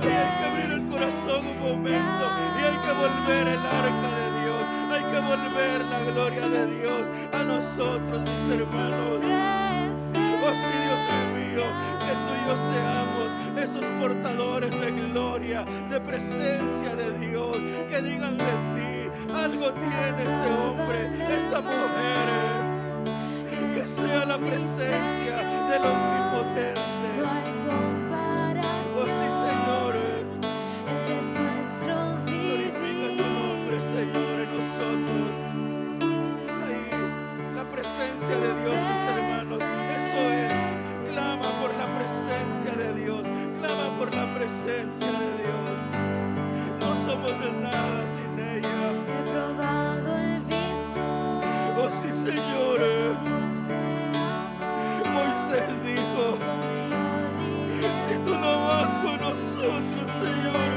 Y hay que abrir el corazón un momento y hay que volver el arca de Dios. Hay que volver la gloria de Dios a nosotros, mis hermanos. Oh, sí, Dios mío, que tú y yo seamos esos portadores de gloria, de presencia de Dios, que digan de ti: algo tiene este hombre, esta mujer. Que sea la presencia del Omnipotente. Oh, sí, Señor. Glorifica tu nombre, Señor, en nosotros. Ay, la presencia de Dios, mis hermanos. Eso es. Clama por la presencia de Dios. Clama por la presencia de Dios. No somos de nada sin ella. Oh, sí, Señor. Moisés dijo: si tú no vas con nosotros, Señor,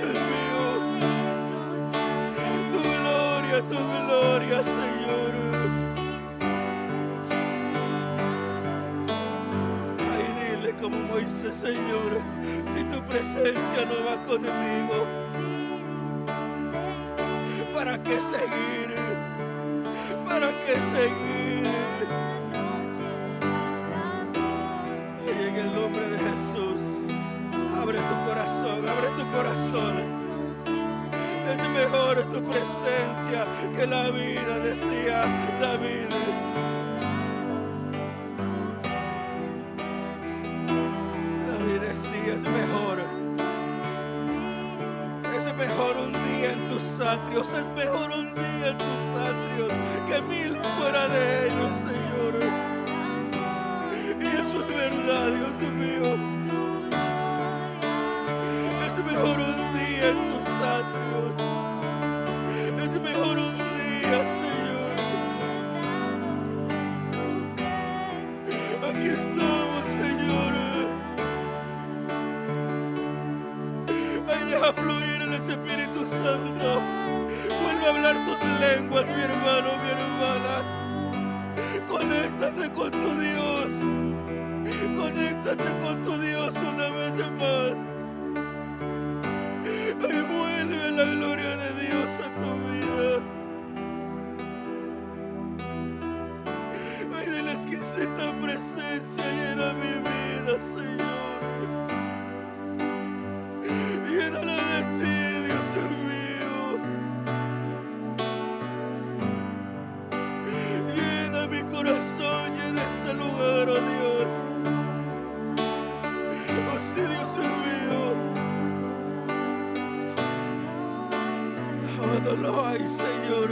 es mío. Tu gloria, Señor. Ay, dile como Moisés, Señor, si tu presencia no va conmigo, ¿para qué seguir? ¿Para qué seguir? Y en el nombre de Jesús, abre tu corazón, abre tu corazón. Es mejor tu presencia que la vida, decía David. David decía, es mejor un día en tus atrios, es mejor un día en tus atrios que 1000 fuera de ellos, Señor. Y eso es verdad, Dios mío. Es mejor un día en tus atrios. Es mejor un día, Señor. Aquí estamos, Señor. Ay, deja fluir el Espíritu Santo. Vuelve a hablar tus lenguas, mi hermano, mi hermana. Conéctate con tu Dios. Conéctate con tu Dios una vez más. Ay, vuelve la gloria de Dios a tu vida. Ay, de la exquisita presencia llena mi vida, Señor. Llénala de ti, Dios mío. Llena mi corazón, llena este lugar, oh Dios. Oh sí, Dios mío. No lo hay, Señor.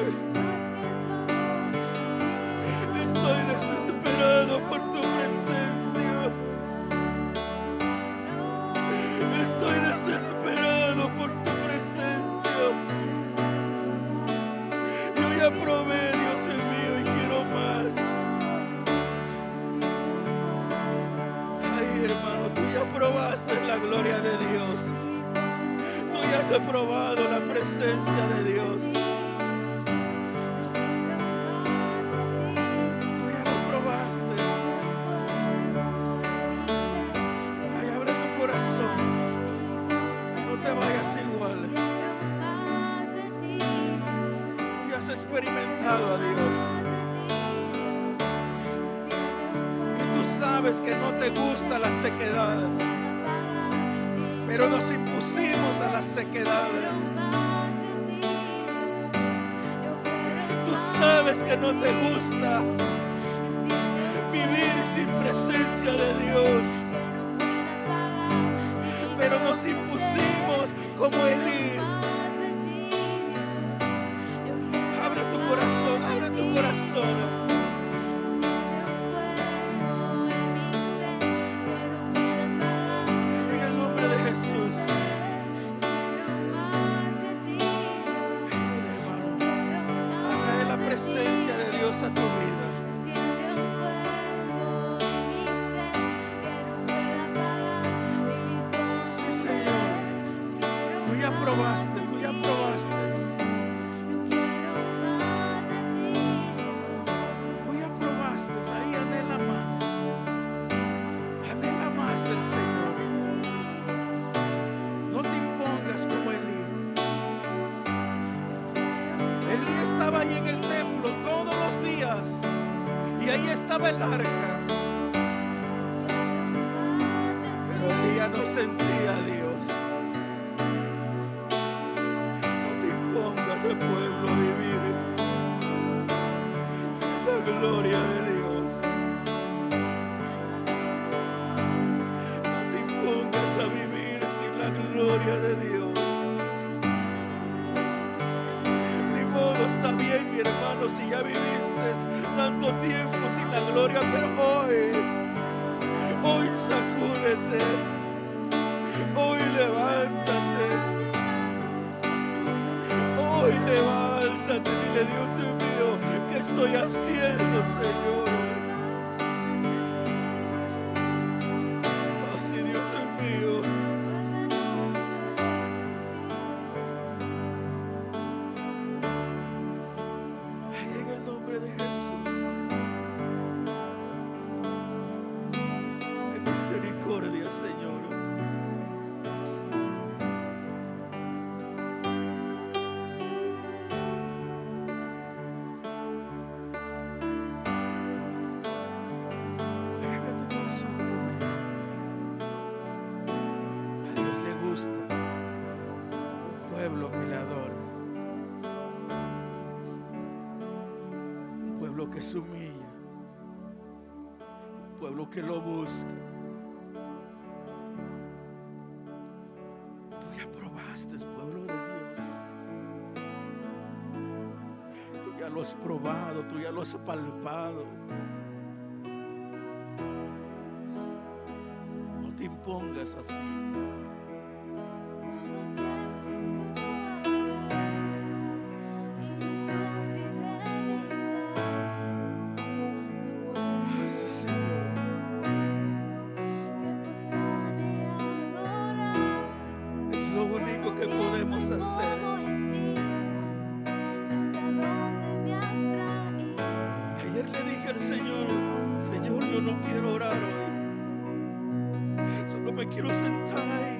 Estoy desesperado por tu presencia. Estoy desesperado por tu presencia. Yo ya probé, Dios mío, y quiero más. Ay, hermano, tú ya probaste la gloria de Dios. Tú ya has probado la presencia de Dios. Tú ya lo probaste. Ay, abre tu corazón. No te vayas igual. Tú ya has experimentado a Dios. Y tú sabes que no te gusta la sequedad. Pero nos impusimos a la sequedad. Tú sabes que no te gusta vivir sin presencia de Dios. Pero nos impusimos como Elí. Abre tu corazón, abre tu corazón. Jesús. Hermano, atrae la presencia de Dios a tu vida. Sí, Señor. Tú ya probaste, tú ya probaste. Tú ya probaste, ahí anhela más. Anhela más del Señor. Como Elí. Elí estaba ahí en el templo todos los días y ahí estaba el arca, pero Elí ya no sentía a Dios. No te impongas, pueblo, a vivir sin la gloria de Dios. No te impongas a vivir sin la gloria de Dios. Está bien, mi hermano, si ya viviste tanto tiempo sin la gloria, pero hoy sacúdete, hoy levántate, hoy levántate, dile, Dios mío, ¿qué estoy haciendo, Señor? Oh, sí, Dios mío. Gracias, Señor. Abre tu corazón un momento. A Dios le gusta un pueblo que le adora, un pueblo que se humilla, un pueblo que lo busca. Tú ya probaste, pueblo de Dios. Tú ya lo has probado, tú ya lo has palpado. No te impongas así. Sí, Señor. Es lo único que podemos hacer. Ayer le dije al Señor, Señor, yo no quiero orar hoy. Solo me quiero sentar ahí.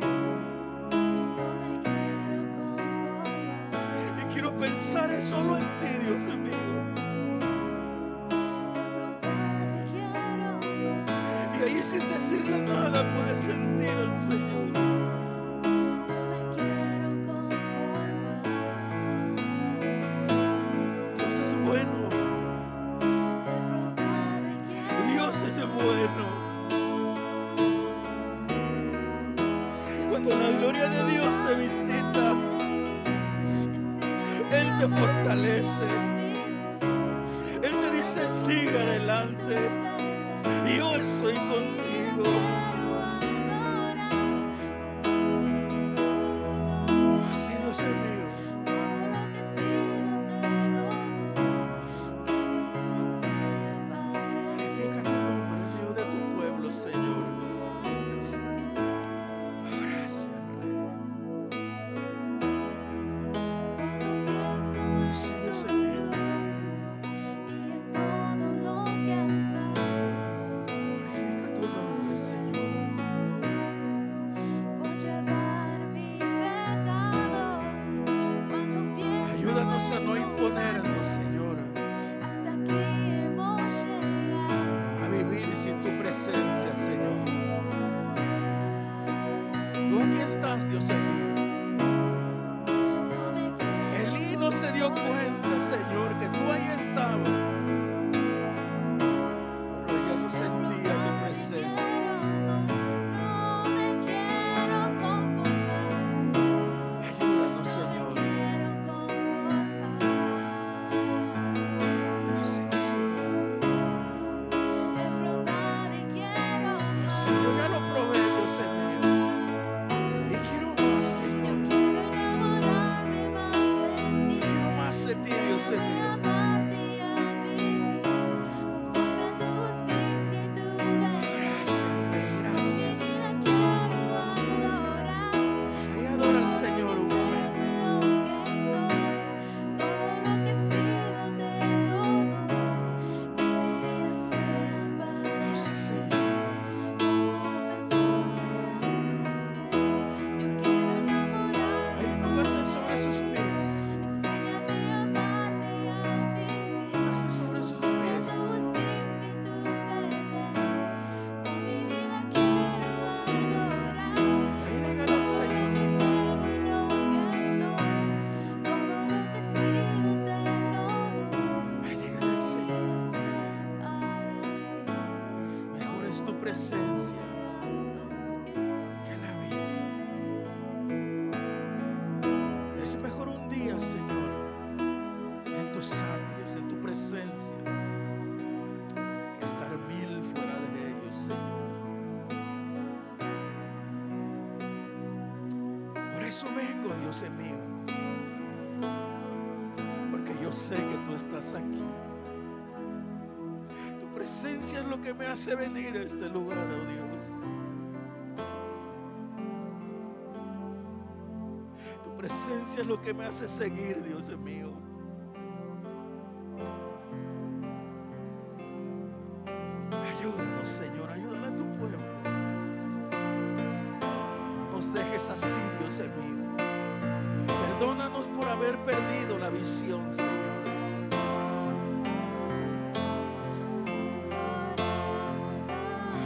Y quiero pensar solo en ti, Dios mío. Y ahí sin decirle nada puedes sentir al Señor. Dios es bueno. Dios es bueno. Cuando la gloria de Dios te visita, Él te fortalece. Él te dice, sigue adelante. Yo estoy contigo. Así, Dios mío. Glorifica tu nombre en medio de tu pueblo, Señor. Gracias, Rey. Así, Dios mío. Glorifica tu nombre, Señor. Ayúdanos a no imponernos, Señor, a vivir sin tu presencia, Señor. Tú aquí estás, Dios mío. Elí no se dio cuenta, Señor, que tú ahí estabas, pero ella no sentía tu presencia. Ayúdanos, Señor. Así, Dios mío. Así, yo ya lo probé, Dios mío. Y quiero más, Señor. Yo quiero más de ti, Dios mío. Gracias, Rey, gracias. Ahí adora al Señor un momento. Oh, sí, Señor. Ahí póngase sobre sus pies. Póngase sobre sus pies. Ahí dígalo al Señor. Ahí dígale al Señor. Mejor es tu presencia que la vida. Es mejor un día, Señor, en tus atrios, en tu presencia, que estar 1000 fuera de ellos, Señor. Por eso vengo, Dios mío, porque yo sé que tú estás aquí. Tu presencia es lo que me hace venir a este lugar, oh Dios. Tu presencia es lo que me hace seguir, Dios mío. Ayúdanos, Señor, ayúdale a tu pueblo. es así, Dios mío. Perdónanos por haber perdido la visión, Señor.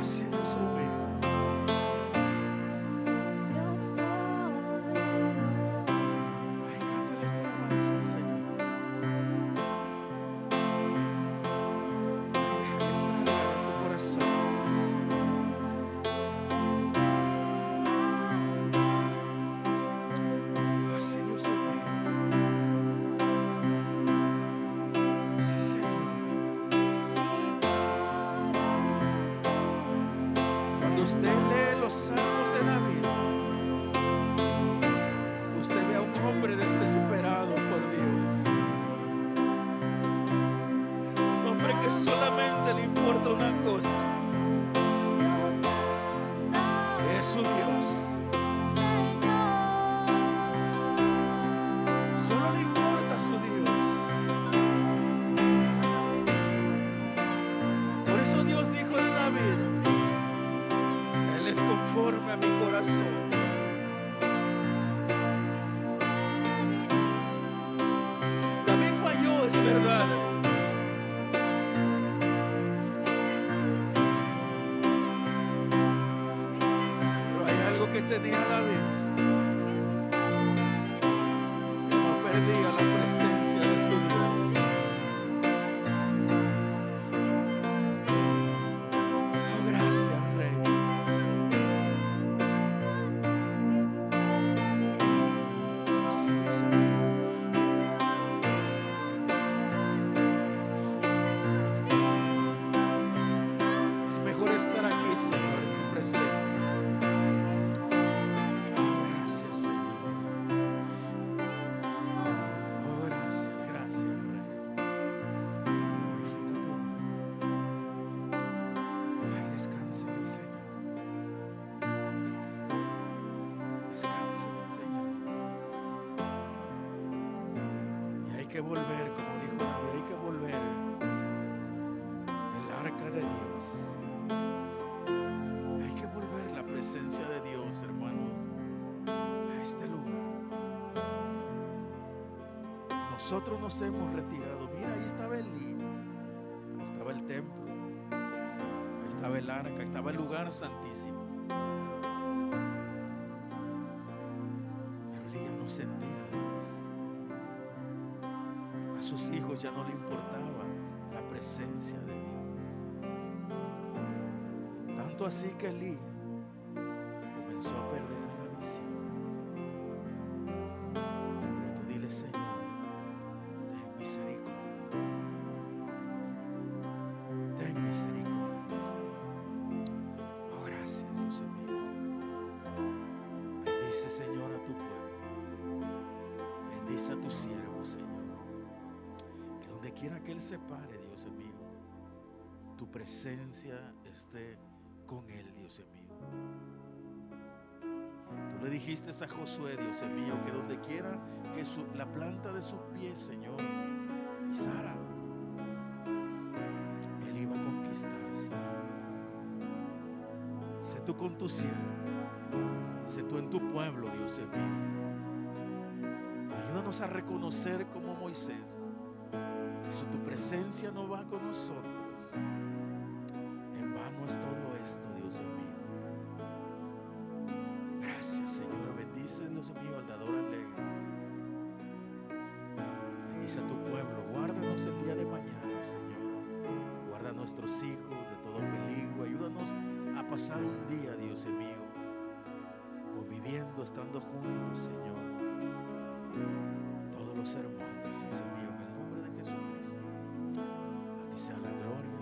Así, Dios mío. Ay, cántale esta alabanza al Señor. Ay, deja que salga de tu corazón. Así, Dios mío. Sí, Señor. Cuando usted lee los salmos de David, usted ve a un hombre desesperado por Dios. Un hombre que solamente le importa una cosa: es su Dios. Solo le importa su Dios. Por eso Dios dijo de David: Él es conforme a mi corazón. David falló, es verdad. Pero hay algo que tenía David, que no perdía la presencia de su Dios. Oh, gracias, Rey. Así, Dios mío. Es mejor estar aquí, Señor, en tu presencia. Oh, gracias, Señor. Oh, gracias, gracias, Rey. Glorifica tu nombre. Ay, descansa en el Señor. Descansa en el Señor. Y hay que volver, como dijo David, hay que volver el arca de Dios. Hay que volver la presencia de Dios, hermanos, a este lugar. Nosotros nos hemos retirado. Mira, ahí estaba Elí, ahí estaba el templo, ahí estaba el arca, ahí estaba el lugar santísimo. Pero Elí ya no sentía a Dios. A sus hijos ya no le importaba la presencia de Dios. Tanto así que Elí comenzó a perder la visión. Pero tú dile: Señor, ten misericordia. Ten misericordia, Señor. Oh, gracias, Dios mío. Bendice, Señor, a tu pueblo. Bendice a tu siervo, Señor. Que donde quiera que él se pare, Dios mío, tu presencia esté con él, Dios mío. Tú le dijiste a Josué, Dios mío, que donde quiera que la planta de sus pies, Señor, pisara, él iba a conquistar, Señor. Sé tú con tu siervo, sé tú en tu pueblo, Dios mío. Ayúdanos a reconocer como Moisés que si tu presencia no va con nosotros, en vano es todo esto, Dios mío. Gracias, Señor. Bendice, Dios mío, al dador alegre. Bendice a tu pueblo. Guárdanos el día de mañana, Señor. Guarda a nuestros hijos de todo peligro. Ayúdanos a pasar un día, Dios mío, conviviendo, estando juntos, Señor. Todos los hermanos, Dios mío, en el nombre de Jesucristo. A ti sea la gloria.